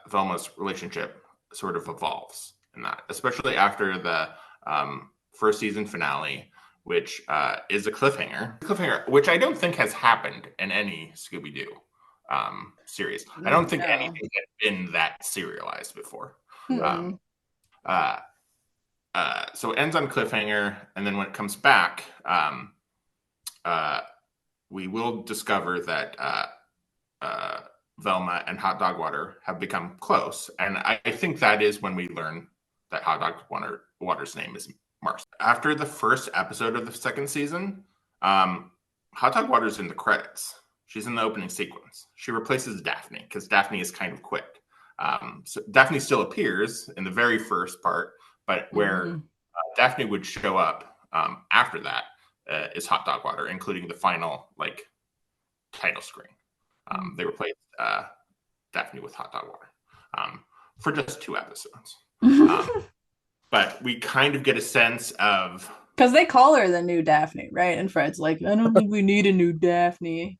Velma's relationship sort of evolves in that, especially after the first season finale, which is a cliffhanger. Cliffhanger, which I don't think has happened in any Scooby Doo series. I don't think anything had been that serialized before. So it ends on cliffhanger, and then when it comes back, we will discover that Velma and Hot Dog Water have become close, and I think that is when we learn that Hot Dog Water's name is Marcy. After the first episode of the second season, Hot Dog Water's in the credits. She's in the opening sequence. She replaces Daphne because Daphne is kind of quit. So Daphne still appears in the very first part, but where Daphne would show up after that is Hot Dog Water, including the final title screen. They replaced Daphne with Hot Dog Water for just 2 episodes. But we kind of get a sense of... Because they call her the new Daphne, right? And Fred's like, I don't think we need a new Daphne.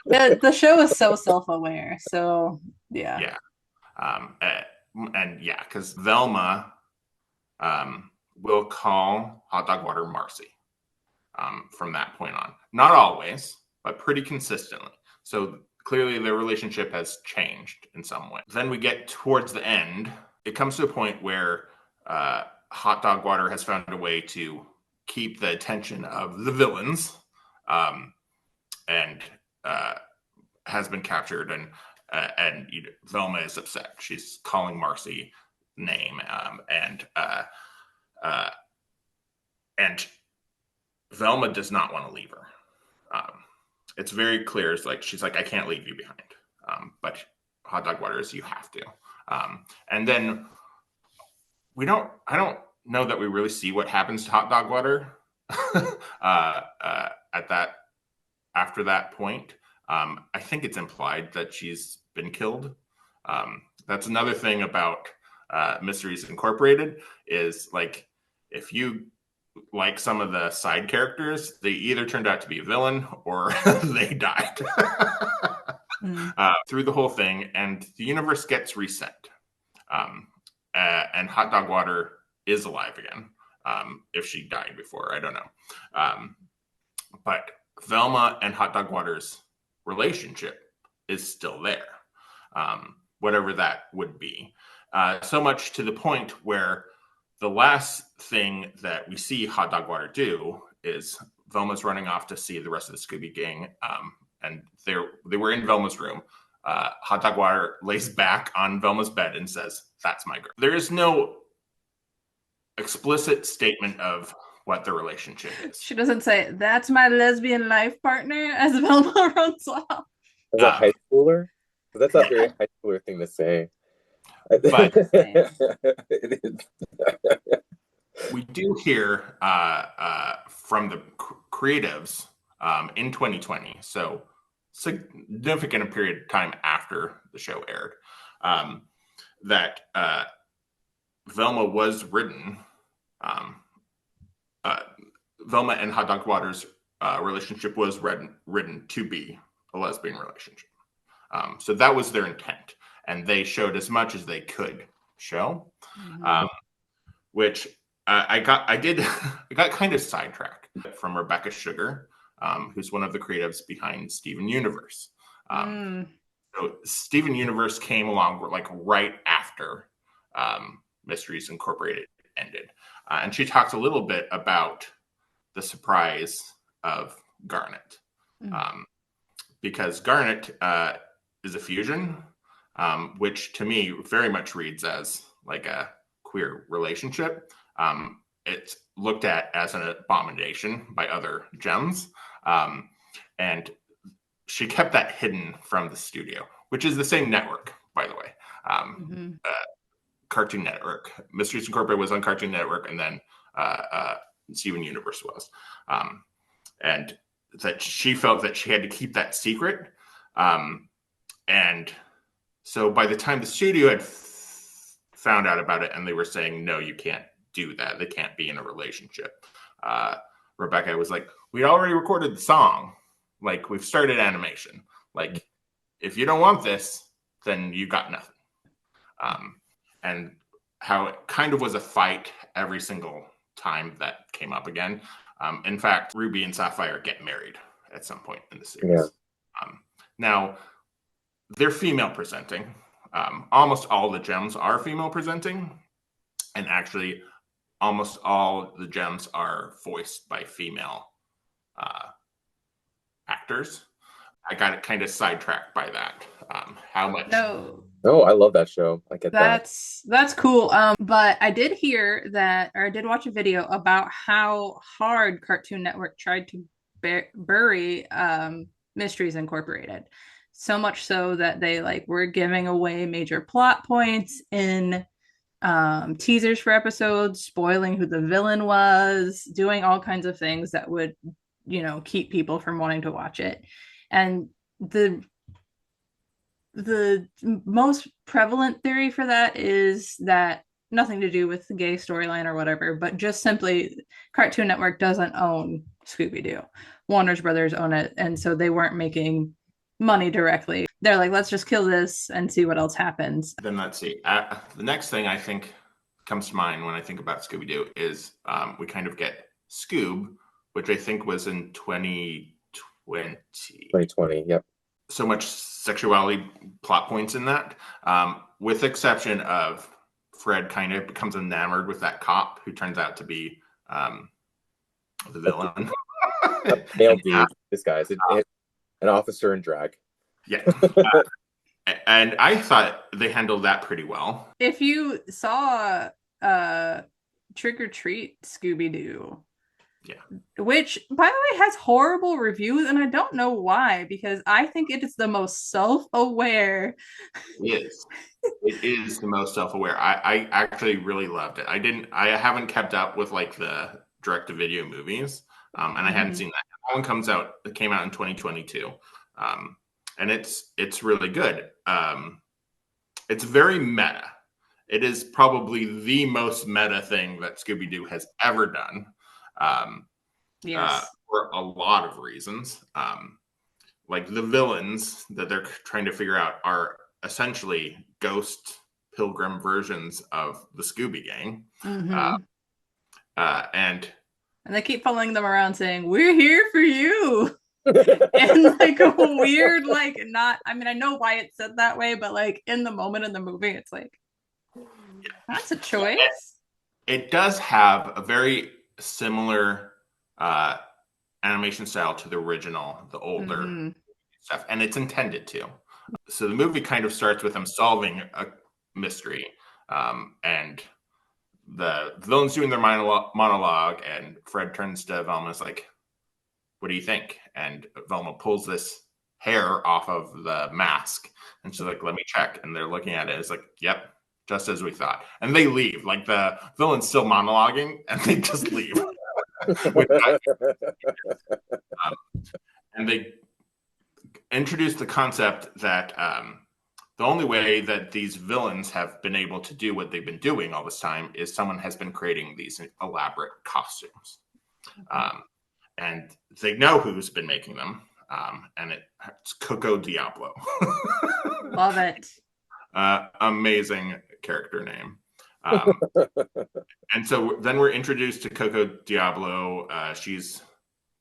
The show is so self-aware. So, yeah. Yeah. Because Velma will call Hot Dog Water Marcy from that point on. Not always, but pretty consistently. So clearly their relationship has changed in some way. Then we get towards the end. It comes to a point where Hot Dog Water has found a way to keep the attention of the villains and has been captured. And Velma is upset. She's calling Marcy name and Velma does not want to leave her. It's very clear. It's like she's like, I can't leave you behind. But Hot Dog Water is, you have to. And then I don't know that we really see what happens to Hot Dog Water after that point. I think it's implied that she's been killed. That's another thing about Mysteries Incorporated is like, if you like some of the side characters, they either turned out to be a villain or they died through the whole thing, and the universe gets reset. And Hot Dog Water is alive again. If she died before, I don't know. But Velma and Hot Dog Water's relationship is still there, whatever that would be. So much to the point where the last thing that we see Hot Dog Water do is Velma's running off to see the rest of the Scooby Gang, and they were in Velma's room. Hot Dog Water lays back on Velma's bed and says, "That's my girl." There is no explicit statement of what the relationship is. She doesn't say, "That's my lesbian life partner," as Velma runs off. As a high schooler? That's a very high schooler thing to say. But we do hear from the creatives in 2020, so significant period of time after the show aired, that Velma was written. Velma and Hot Dog Water's relationship was written to be a lesbian relationship. So that was their intent. And they showed as much as they could show, which I got kind of sidetracked from Rebecca Sugar, who's one of the creatives behind Steven Universe. So Steven Universe came along right after Mysteries Incorporated ended, and she talked a little bit about the surprise of Garnet, because Garnet is a fusion. Which to me very much reads as like a queer relationship. It's looked at as an abomination by other gems. And she kept that hidden from the studio, which is the same network, by the way. Cartoon Network. Mysteries Incorporated was on Cartoon Network, and then Steven Universe was. And that she felt that she had to keep that secret. And so by the time the studio had found out about it and they were saying, no, you can't do that, they can't be in a relationship, Rebecca was like, we already recorded the song. Like, we've started animation. Like, if you don't want this, then you got nothing. And how it kind of was a fight every single time that came up again. In fact, Ruby and Sapphire get married at some point in the series. Yeah. Now, they're female presenting. Almost all the gems are female presenting. And actually, almost all the gems are voiced by female actors. I got kind of sidetracked by that. How much? No. Oh, I love that show. I get that. That's cool. But I did hear that, or I did watch a video about how hard Cartoon Network tried to bury Mysteries Incorporated. So much so that they like were giving away major plot points in teasers for episodes, spoiling who the villain was, doing all kinds of things that would, keep people from wanting to watch it. And the most prevalent theory for that is that nothing to do with the gay storyline or whatever, but just simply Cartoon Network doesn't own Scooby Doo. Warner's Brothers own it, and so they weren't making money directly. They're like, let's just kill this and see what else happens. Then let's see. The next thing I think comes to mind when I think about Scooby Doo is we kind of get Scoob, which I think was in 2020. 2020, yep. So much sexuality plot points in that, with exception of Fred kind of becomes enamored with that cop who turns out to be the villain. Male dude, this guy's an officer in drag. Yeah. And I thought they handled that pretty well. If you saw Trick or Treat Scooby Doo, yeah, which by the way has horrible reviews, and I don't know why, because I think it is the most self-aware. It is the most self-aware. I actually really loved it. I haven't kept up with like the direct-to-video movies, and I hadn't seen that. That one came out in 2022, and it's really good. It's very meta. It is probably the most meta thing that Scooby Doo has ever done. Yes. For a lot of reasons. Like the villains that they're trying to figure out are essentially ghost pilgrim versions of the Scooby Gang. And they keep following them around saying, "We're here for you." And like a weird, like, not, I mean, I know why it's said that way, but like in the moment in the movie, it's like, that's a choice. It does have a very similar animation style to the original, the older stuff, and it's intended to. So the movie kind of starts with them solving a mystery, and the villain's doing their monologue, and Fred turns to Velma and is like, "What do you think?" And Velma pulls this hair off of the mask, and she's like, "Let me check." And they're looking at it. It's like, "Yep, just as we thought." And they leave. Like the villain's still monologuing, and they just leave. And they introduced the concept that the only way that these villains have been able to do what they've been doing all this time is someone has been creating these elaborate costumes. And they know who's been making them. And it's Coco Diablo. Love it. Amazing character name. And so then we're introduced to Coco Diablo.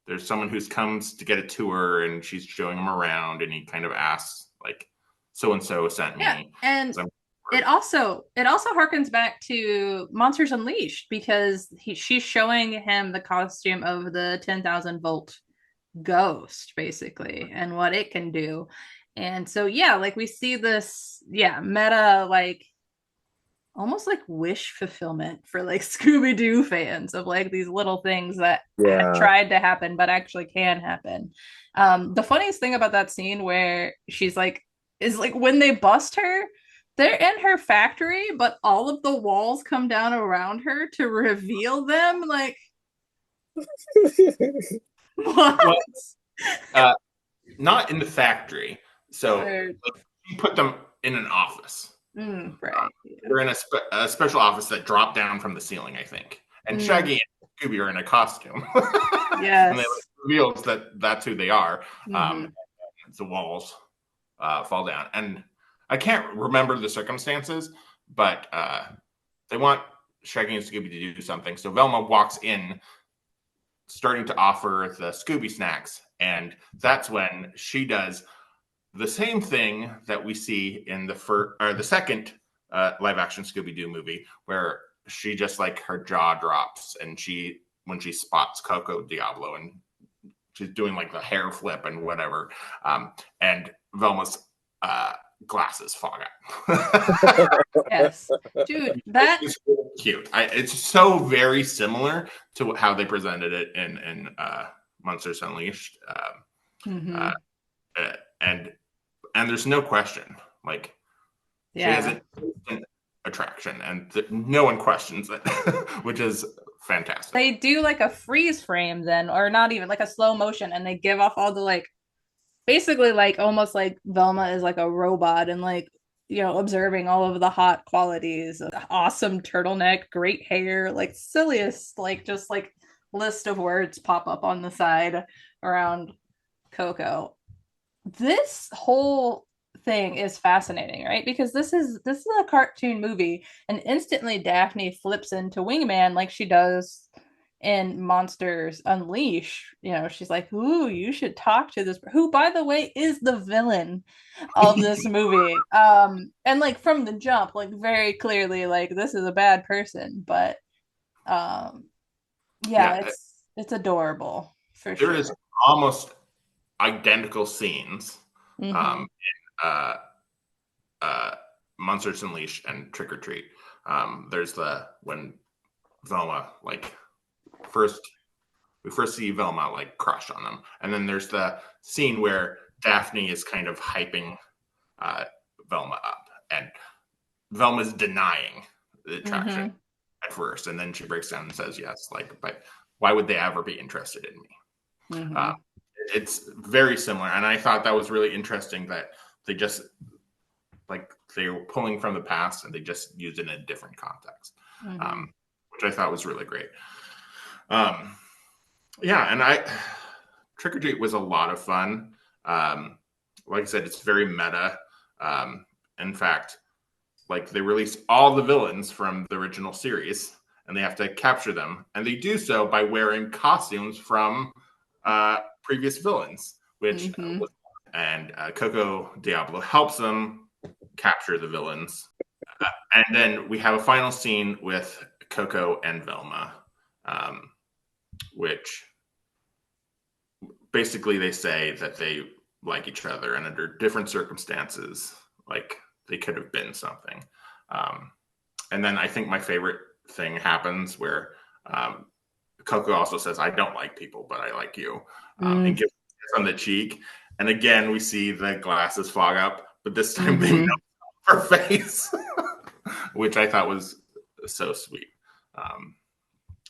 There's someone who comes to get a tour, and she's showing him around, and he kind of asks, like, so-and-so sent me. Yeah, and it also harkens back to Monsters Unleashed, because she's showing him the costume of the 10,000 volt ghost, basically, and what it can do. And so, yeah, like we see this, meta, like, almost like wish fulfillment for like Scooby Doo fans of like these little things that tried to happen but actually can happen. The funniest thing about that scene where she's like, is like when they bust her, they're in her factory, but all of the walls come down around her to reveal them. Like, what? Well, not in the factory. So like, you put them in an office. Right. They're in a special office that dropped down from the ceiling, I think. And Shaggy and Scooby are in a costume. Yes. And they reveals that that's who they are. The walls fall down. And I can't remember the circumstances, but they want Shaggy and Scooby to do something. So Velma walks in, starting to offer the Scooby snacks, and that's when she does the same thing that we see in the second live action Scooby Doo movie, where she just like her jaw drops, and when she spots Coco Diablo, and she's doing like the hair flip and whatever, and Velma's glasses fog out. Yes, dude, that is really cute. It's so very similar to how they presented it in Monsters Unleashed, and there's no question, like she has an instant attraction, and no one questions it, which is fantastic. They do like a freeze frame then, or not even like a slow motion, and they give off all the like basically like almost like Velma is like a robot and like, you know, observing all of the hot qualities, awesome turtleneck, great hair, like silliest like just like list of words pop up on the side around Coco. This whole thing is fascinating, right? Because this is a cartoon movie, and instantly Daphne flips into wingman like she does in Monsters Unleash. You know, she's like, "Ooh, you should talk to this," who, by the way, is the villain of this movie. And like from the jump, like very clearly, like this is a bad person. But yeah, it's adorable for sure. There is almost identical scenes in Monsters Unleashed and Trick or Treat. There's when Velma like we first see Velma like crush on them, and then there's the scene where Daphne is kind of hyping Velma up, and Velma's denying the attraction at first, and then she breaks down and says yes, like, but why would they ever be interested in me? It's very similar, and I thought that was really interesting that they just like they were pulling from the past and they just used it in a different context, which I thought was really great. Yeah, and Trick or Treat was a lot of fun. Like I said, it's very meta. In fact, like they release all the villains from the original series, and they have to capture them, and they do so by wearing costumes from previous villains, which and Coco Diablo helps them capture the villains. And then we have a final scene with Coco and Velma, which basically they say that they like each other, and under different circumstances, like they could have been something. And then I think my favorite thing happens where Coco also says, "I don't like people, but I like you," and gives a kiss on the cheek. And again, we see the glasses fog up, but this time they melt her face, which I thought was so sweet.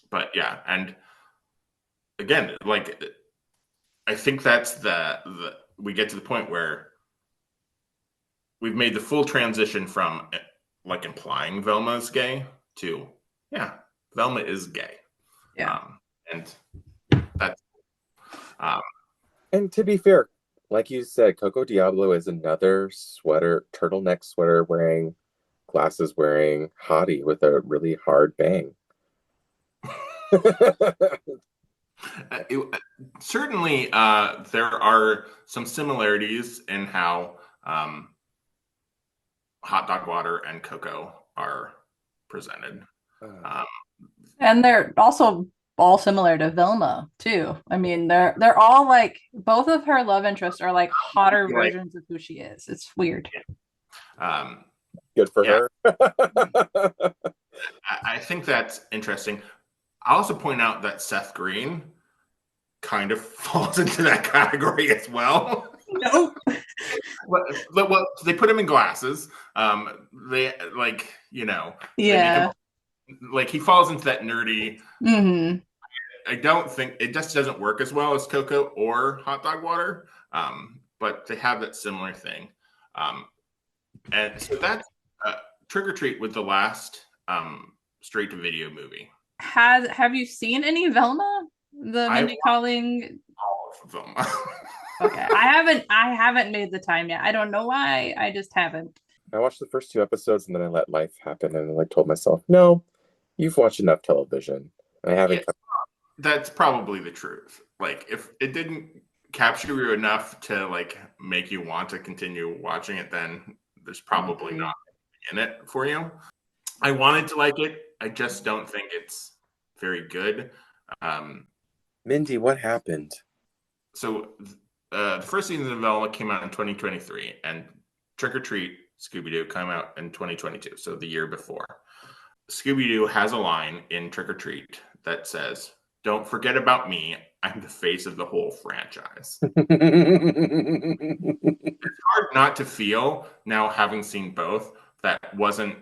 But yeah, and again, like I think that's the we get to the point where we've made the full transition from like implying Velma's gay to Velma is gay. And that's and to be fair, like you said, Coco Diablo is another turtleneck sweater wearing, glasses wearing hottie with a really hard bang. Certainly, there are some similarities in how Hot Dog Water and Coco are presented. And they're also all similar to Velma too. I mean, they're all like both of her love interests are like hotter versions of who she is. It's weird. Good for her. I think that's interesting. I'll also point out that Seth Green kind of falls into that category as well. No. Well, they put him in glasses. They like, like he falls into that nerdy. I don't think it just doesn't work as well as Coco or Hot Dog Water, but they have that similar thing. And so that's Trick or Treat with the last straight to video movie. Have you seen any Velma? The Mindy Kaling? All of Velma. Okay, I haven't made the time yet. I don't know why. I just haven't. I watched the first 2 episodes and then I let life happen and like told myself, no, you've watched enough television. I haven't. That's probably the truth. Like, if it didn't capture you enough to like make you want to continue watching it, then there's probably not in it for you. I wanted to like it. I just don't think it's very good. Mindy, what happened? So the first season of Velma came out in 2023, and Trick or Treat Scooby Doo came out in 2022, so the year before. Scooby Doo has a line in Trick or Treat that says, "Don't forget about me. I'm the face of the whole franchise." It's hard not to feel, now having seen both, that wasn't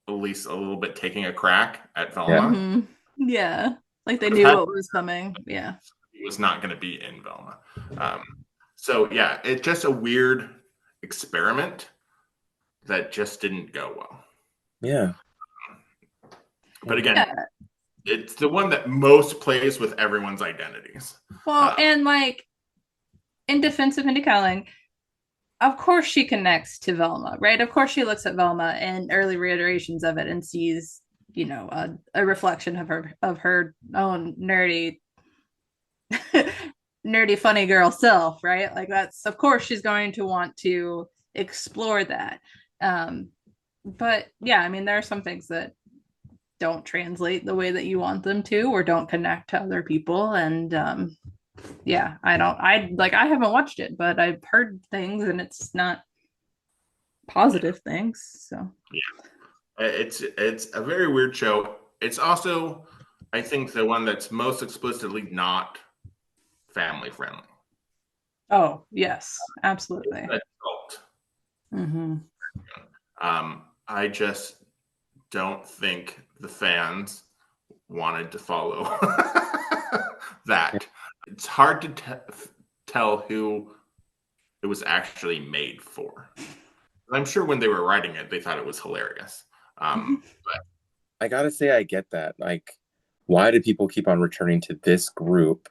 at least a little bit taking a crack at Velma. Yeah. Like they knew what was coming. Yeah. It was not going to be in Velma. So yeah, it's just a weird experiment that just didn't go well. Yeah. But again, it's the one that most plays with everyone's identities. Well, and like in defense of Mindy Kaling, of course she connects to Velma, right? Of course she looks at Velma and early reiterations of it and sees, you know, a reflection of her own nerdy funny girl self, right? Like that's, of course she's going to want to explore that. But yeah, I mean there are some things that don't translate the way that you want them to, or don't connect to other people. And yeah, I haven't watched it, but I've heard things and it's not positive things. So yeah, it's a very weird show. It's also, I think, the one that's most explicitly not family friendly. Oh yes, absolutely. I just don't think the fans wanted to follow that. It's hard to tell who it was actually made for. I'm sure when they were writing it, they thought it was hilarious. But I gotta say, I get that. Like, why do people keep on returning to this group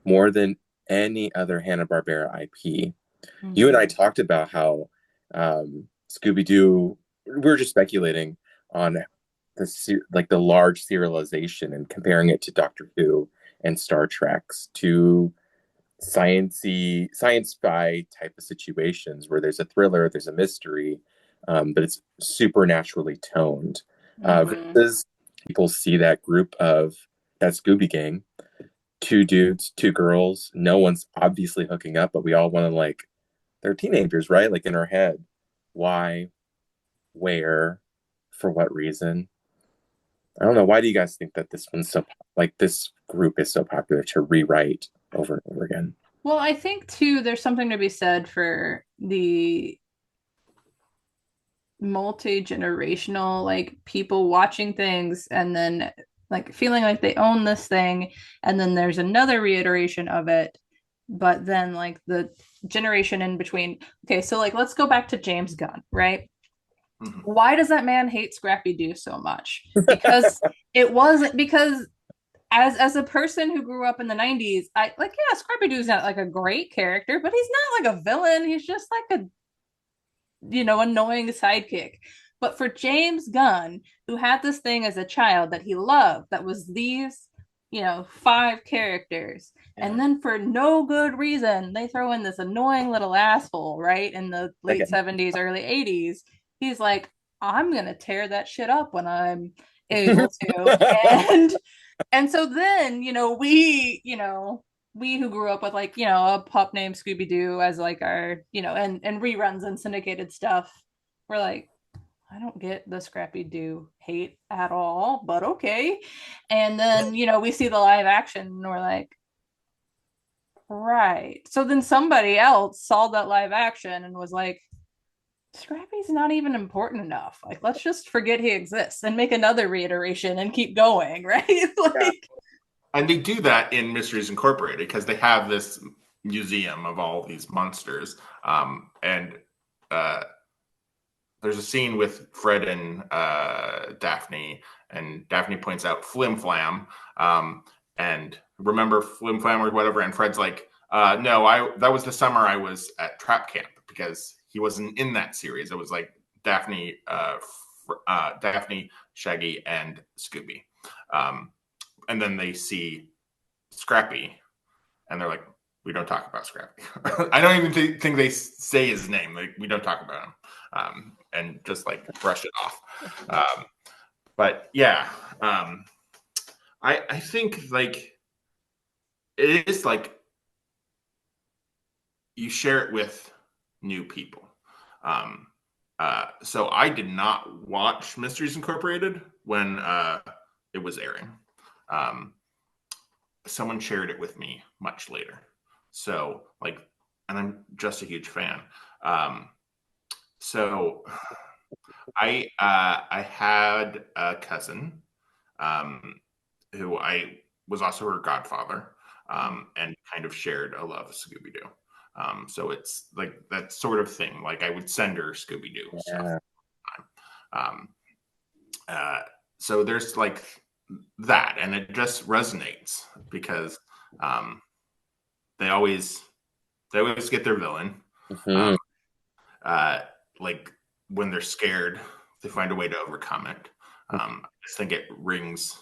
more than any other Hanna-Barbera IP? You and I talked about how Scooby-Doo, we were just speculating on the large serialization and comparing it to Doctor Who and Star Trek's, to science-fi type of situations where there's a thriller, there's a mystery, but it's supernaturally toned. Versus people see that group of that Scooby Gang, 2 dudes, 2 girls, no one's obviously hooking up, but we all want to, like, they're teenagers, right? Like in our head. Why? Where? For what reason? I don't know. Why do you guys think that this group is so popular to rewrite over and over again? Well, I think too, there's something to be said for the multi-generational, like people watching things and then like feeling like they own this thing, and then there's another reiteration of it, but then like the generation in between. Okay, so like let's go back to James Gunn, right? Why does that man hate Scrappy Doo so much? Because it wasn't, because as a person who grew up in the 90s, I like, yeah, Scrappy Doo's not like a great character, but he's not like a villain. He's just like a, you know, annoying sidekick. But for James Gunn, who had this thing as a child that he loved, that was these, you know, 5 characters, and then for no good reason, they throw in this annoying little asshole, right? In the late 70s, early 80s, he's like, I'm gonna tear that shit up when I'm able to. And so then, you know, we who grew up with, like, you know, a pup named Scooby Doo as like our, you know, and reruns and syndicated stuff, we're like, I don't get the Scrappy Doo hate at all, but okay. And then, you know, we see the live action and we're like, right. So then somebody else saw that live action and was like, Scrappy's not even important enough. Like, let's just forget he exists and make another reiteration and keep going, right? Like, and they do that in Mysteries Incorporated because they have this museum of all these monsters. And there's a scene with Fred and Daphne, and Daphne points out Flim Flam, and remember Flim Flam or whatever, and Fred's like, no, that was the summer I was at Trap Camp, because he wasn't in that series. It was like Daphne Daphne, Shaggy, and Scooby. And then they see Scrappy, and they're like, "We don't talk about Scrappy." I don't even think they say his name. Like, we don't talk about him, and just like brush it off. But yeah, I think like it is like you share it with new people. So I did not watch Mysteries Incorporated when it was airing. Someone shared it with me much later. So like, and I'm just a huge fan. So I had a cousin who I was also her godfather, and kind of shared a love of Scooby Doo. So it's like that sort of thing. Like I would send her Scooby Doo stuff. Um, so there's like that, and it just resonates because they always get their villain. Mm-hmm. Like when they're scared, they find a way to overcome it. I just think it rings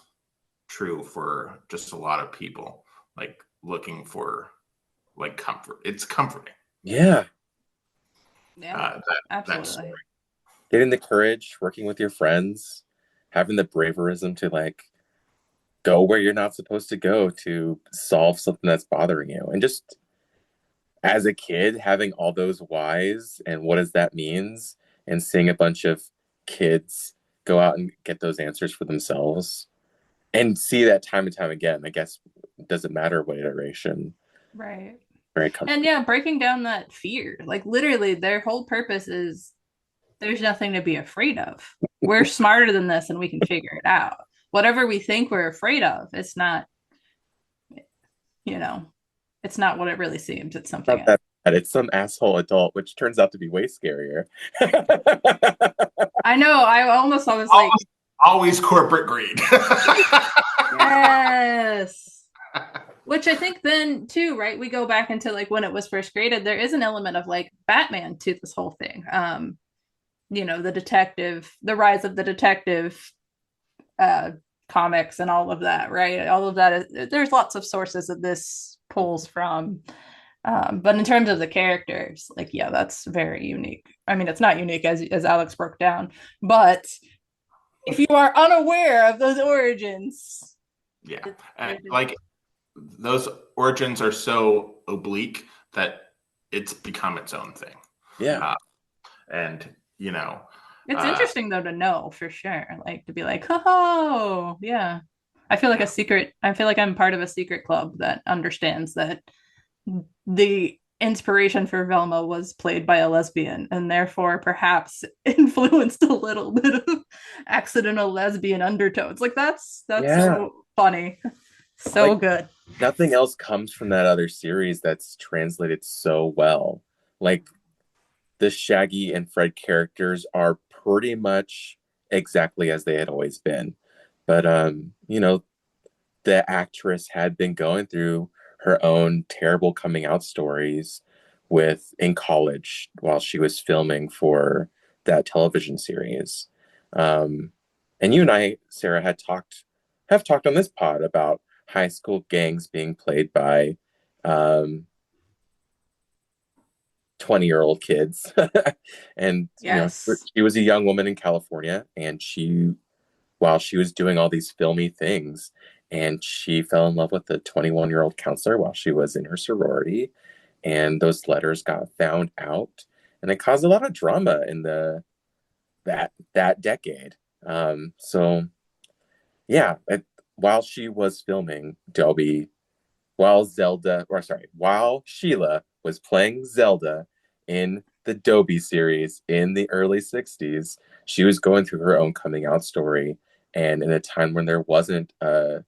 true for just a lot of people, like looking for like comfort. It's comforting. Yeah. Absolutely. Getting the courage, working with your friends, having the braverism to like go where you're not supposed to go to solve something that's bothering you. And just as a kid, having all those whys and what does that means, and seeing a bunch of kids go out and get those answers for themselves and see that time and time again. I guess it doesn't matter what iteration. Right. Very comfortable. And yeah, breaking down that fear. Like literally their whole purpose is there's nothing to be afraid of. We're smarter than this and we can figure it out. Whatever we think we're afraid of, it's not, it's not what it really seems. It's something else. It's some asshole adult, which turns out to be way scarier. I know. I almost was like, always corporate greed. Yes. Which I think then too, right? We go back into like when it was first created, there is an element of like Batman to this whole thing. The detective, the rise of the detective comics and all of that, right? All of that is, there's lots of sources that this pulls from. But in terms of the characters, like, yeah, that's very unique. I mean, it's not unique as Alex broke down, but if you are unaware of those origins, yeah, and like those origins are so oblique that it's become its own thing. Yeah, and it's interesting though to know for sure, like to be like, oh, yeah. I feel like I'm part of a secret club that understands that the inspiration for Velma was played by a lesbian and therefore perhaps influenced a little bit of accidental lesbian undertones. Like that's so funny. So like, good. Nothing else comes from that other series that's translated so well. Like the Shaggy and Fred characters are pretty much exactly as they had always been. But the actress had been going through her own terrible coming out stories in college while she was filming for that television series. And you and I, Sarah, have talked on this pod about high school gangs being played by 20-year-old kids. And yes. She was a young woman in California, and while she was doing all these filmy things, and she fell in love with a 21-year-old counselor while she was in her sorority, and those letters got found out, and it caused a lot of drama in that decade. So yeah, while she was filming while Sheila was playing Zelda in the Dobie series in the early 60s, she was going through her own coming out story, and in a time when there wasn't a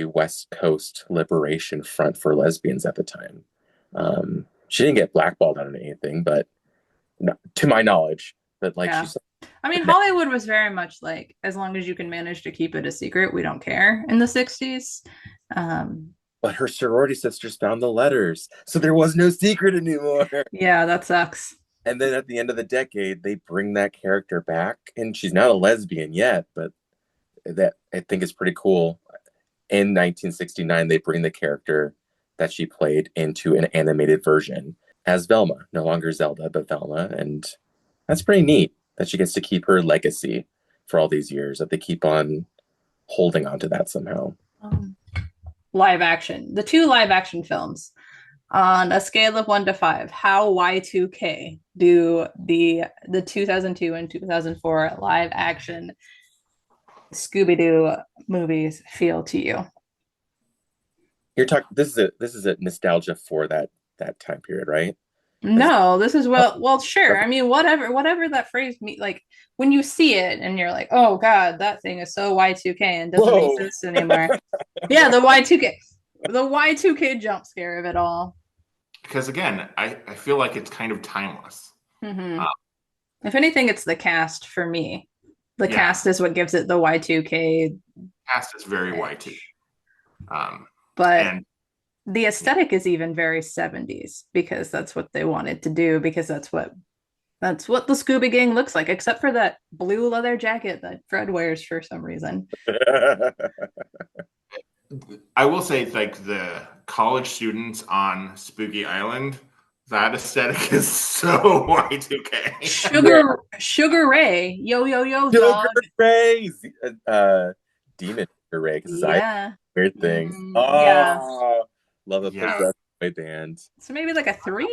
West Coast liberation front for lesbians at the time. She didn't get blackballed out of anything, but to my knowledge, but like yeah. I mean, Hollywood was very much like, as long as you can manage to keep it a secret, we don't care in the 60s. But her sorority sisters found the letters, so there was no secret anymore. Yeah, that sucks. And then at the end of the decade, they bring that character back, and she's not a lesbian yet, but that I think is pretty cool. In 1969, they bring the character that she played into an animated version as Velma, no longer Zelda, but Velma. And that's pretty neat that she gets to keep her legacy for all these years, that they keep on holding on to that somehow. Live action. The two live action films. On a scale of 1 to 5, how Y2K do the 2002 and 2004 live action Scooby Doo movies feel to you? You're talking. This is a nostalgia for that time period, right? No, this is well, sure. I mean, whatever that phrase means. Like when you see it and you're like, oh God, that thing is so Y2K and doesn't Whoa. exist anymore. Yeah, the Y2K jump scare of it all. Because again, I feel like it's kind of timeless. Mm-hmm. If anything, it's the cast for me. The cast is what gives it the Y2K. Cast is very Y2. But the aesthetic is even very 70s because that's what they wanted to do, because that's what the Scooby Gang looks like, except for that blue leather jacket that Fred wears for some reason. I will say, like, the college students on Spooky Island, that aesthetic is so Y2K. Sugar Ray, yo, dog. Sugar Ray, Demon Sugar Ray, because his eyes weird things. Love a progressive boy band. So maybe like a 3.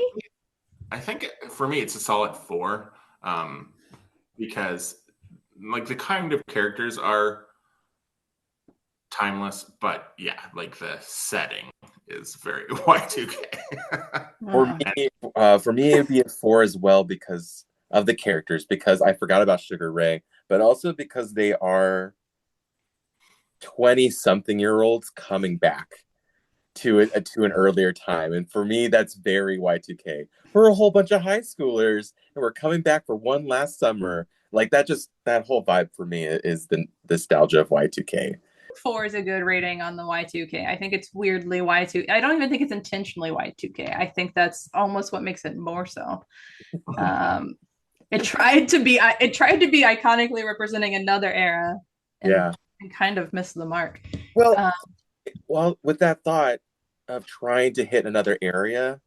I think for me it's a solid 4, because like the kind of characters are timeless, but yeah, like the setting is very Y2K. For me, it'd be a 4 as well because of the characters. Because I forgot about Sugar Ray, but also because they are 20-something-year-olds coming back to an earlier time, and for me, that's very Y2K. We're a whole bunch of high schoolers, and we're coming back for one last summer. Like that whole vibe for me is the nostalgia of Y2K. 4 is a good rating on the Y2K. I think it's weirdly Y2. I don't even think it's intentionally Y2K. I think that's almost what makes it more so. It tried to be iconically representing another era, and kind of missed the mark. Well, with that thought of trying to hit another area,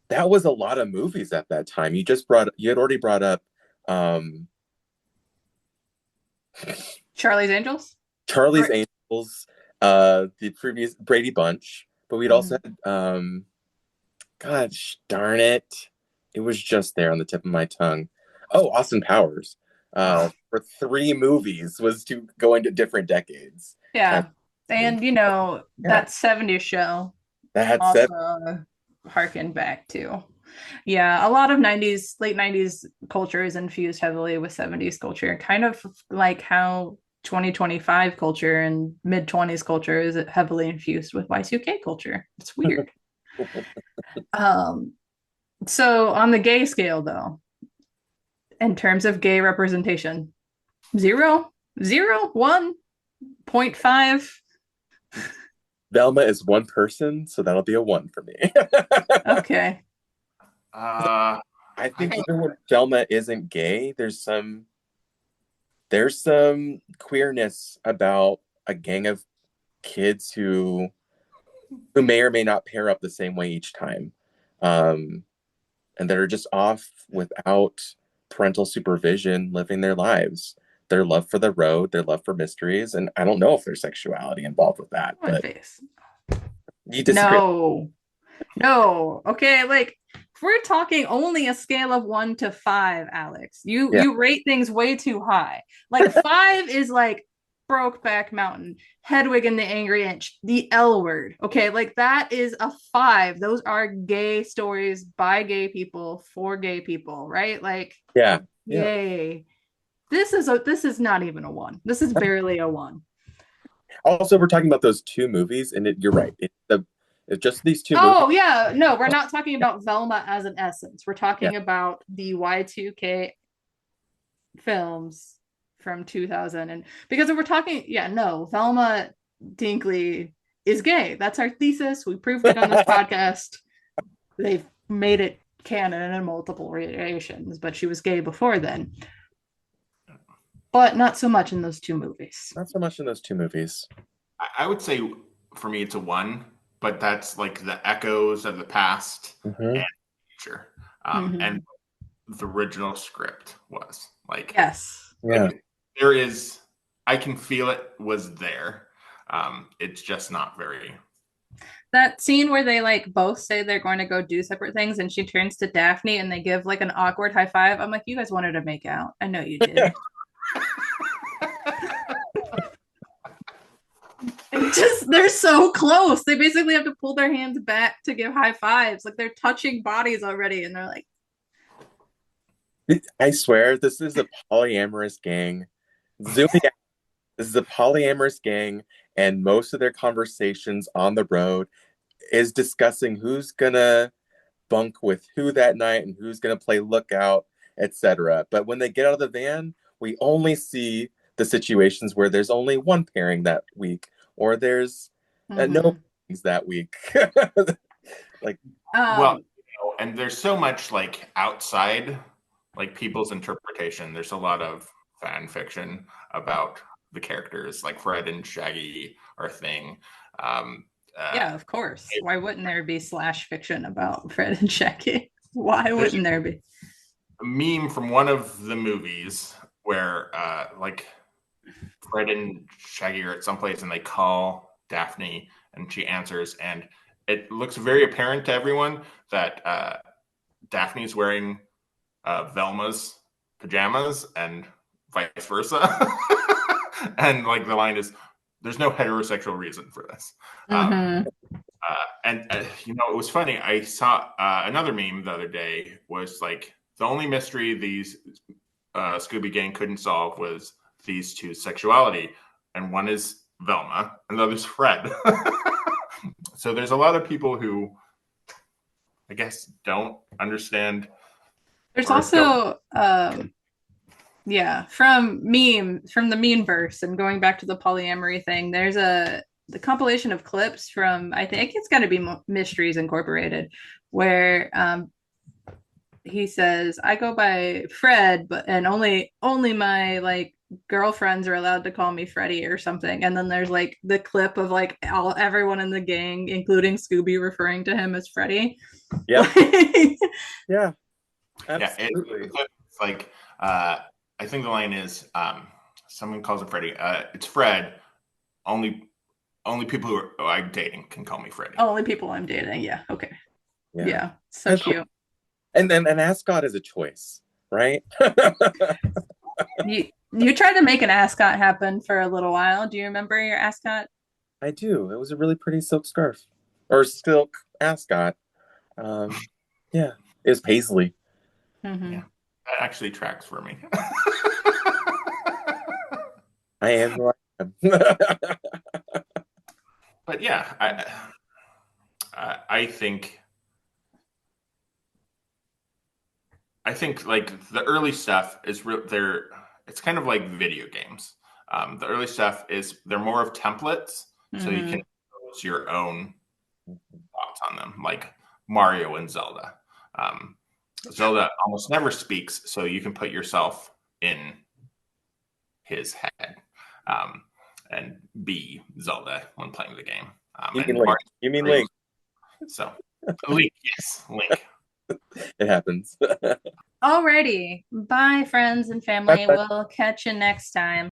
that was a lot of movies at that time. You had already brought up Charlie's Angels, the previous Brady Bunch, but we'd also had gosh darn it, it was just there on the tip of my tongue. Austin Powers, for 3 movies, was to go into different decades. And that 70s show that also harkened back to a lot of late 90s culture is infused heavily with 70s culture, kind of like how 2025 culture and mid-20s culture is heavily infused with Y2K culture. It's weird. So on the gay scale, though, in terms of gay representation, 0, 1.5. Velma is one person, so that'll be a 1 for me. Okay. I think even when Velma isn't gay, there's some queerness about a gang of kids who may or may not pair up the same way each time, and that are just off without parental supervision, living their lives, their love for the road, their love for mysteries, and I don't know if there's sexuality involved with that. But you disagree? No. Okay, like if we're talking only a scale of 1 to 5, Alex, you rate things way too high. Like 5 is like Brokeback Mountain, Hedwig and the Angry Inch, The L Word. Okay, like that is a 5. Those are gay stories by gay people for gay people, right? Like yay. This is not even a 1. This is barely a 1. Also, we're talking about those 2 movies, and you're right. It's just these 2 movies. Oh, yeah. No, we're not talking about Velma as an essence. We're talking about the Y2K films from 2000. And because if we're talking, Velma Dinkley is gay. That's our thesis. We proved it on this podcast. They've made it canon in multiple variations, but she was gay before then. But not so much in those two movies. Not so much in those two movies. I would say for me it's a 1, but that's like the echoes of the past Mm-hmm. and future. And the original script was like, yes, yeah, there is, I can feel it was there. It's just not very. that scene where they like both say they're going to go do separate things and she turns to Daphne and they give like an awkward high five. I'm like, you guys wanted to make out. I know you did. They're so close. They basically have to pull their hands back to give high fives. Like they're touching bodies already and they're like, I swear this is a polyamorous gang. Zooming out, this is a polyamorous gang, and most of their conversations on the road is discussing who's gonna bunk with who that night and who's gonna play lookout, etc. But when they get out of the van, we only see the situations where there's only one pairing that week, or there's no pairings that week. Like, well, and there's so much like outside, like people's interpretation. There's a lot of fan fiction about the characters, like Fred and Shaggy are a thing. Yeah, of course. Why wouldn't there be slash fiction about Fred and Shaggy? Why wouldn't there be? A meme from one of the movies where like Fred and Shaggy are at some place and they call Daphne and she answers, and it looks very apparent to everyone that Daphne's wearing Velma's pajamas and vice versa. And like the line is, there's no heterosexual reason for this. And you know, it was funny. I saw another meme the other day was like, the only mystery these Scooby Gang couldn't solve was these two's sexuality. And one is Velma and the other's Fred. So there's a lot of people who, I guess, don't understand. There's also yeah, from the meme verse and going back to the polyamory thing, there's the compilation of clips from, I think it's got to be Mysteries Incorporated, where he says, I go by Fred, but and only my like girlfriends are allowed to call me Freddie or something. And then there's like the clip of like everyone in the gang, including Scooby, referring to him as Freddie. Yeah. Yeah. Absolutely. Yeah, it's like I think the line is someone calls him Freddie. It's Fred. Only people who I'm dating can call me Freddie. Only people I'm dating. Yeah. Okay. Yeah. So That's cute. Cool. And then an ascot is a choice, right? You tried to make an ascot happen for a little while. Do you remember your ascot? I do. It was a really pretty silk scarf or silk ascot. Yeah, it was paisley. Yeah, that actually tracks for me. I am who I am. But yeah, I think like the early stuff is they're it's kind of like video games. The early stuff is they're more of templates, so you can pose your own thoughts on them, like Mario and Zelda. Zelda almost never speaks, so you can put yourself in his head and be Zelda when playing the game. You mean Link? So Link, yes, Link. It happens. Alrighty. Bye, friends and family. We'll catch you next time.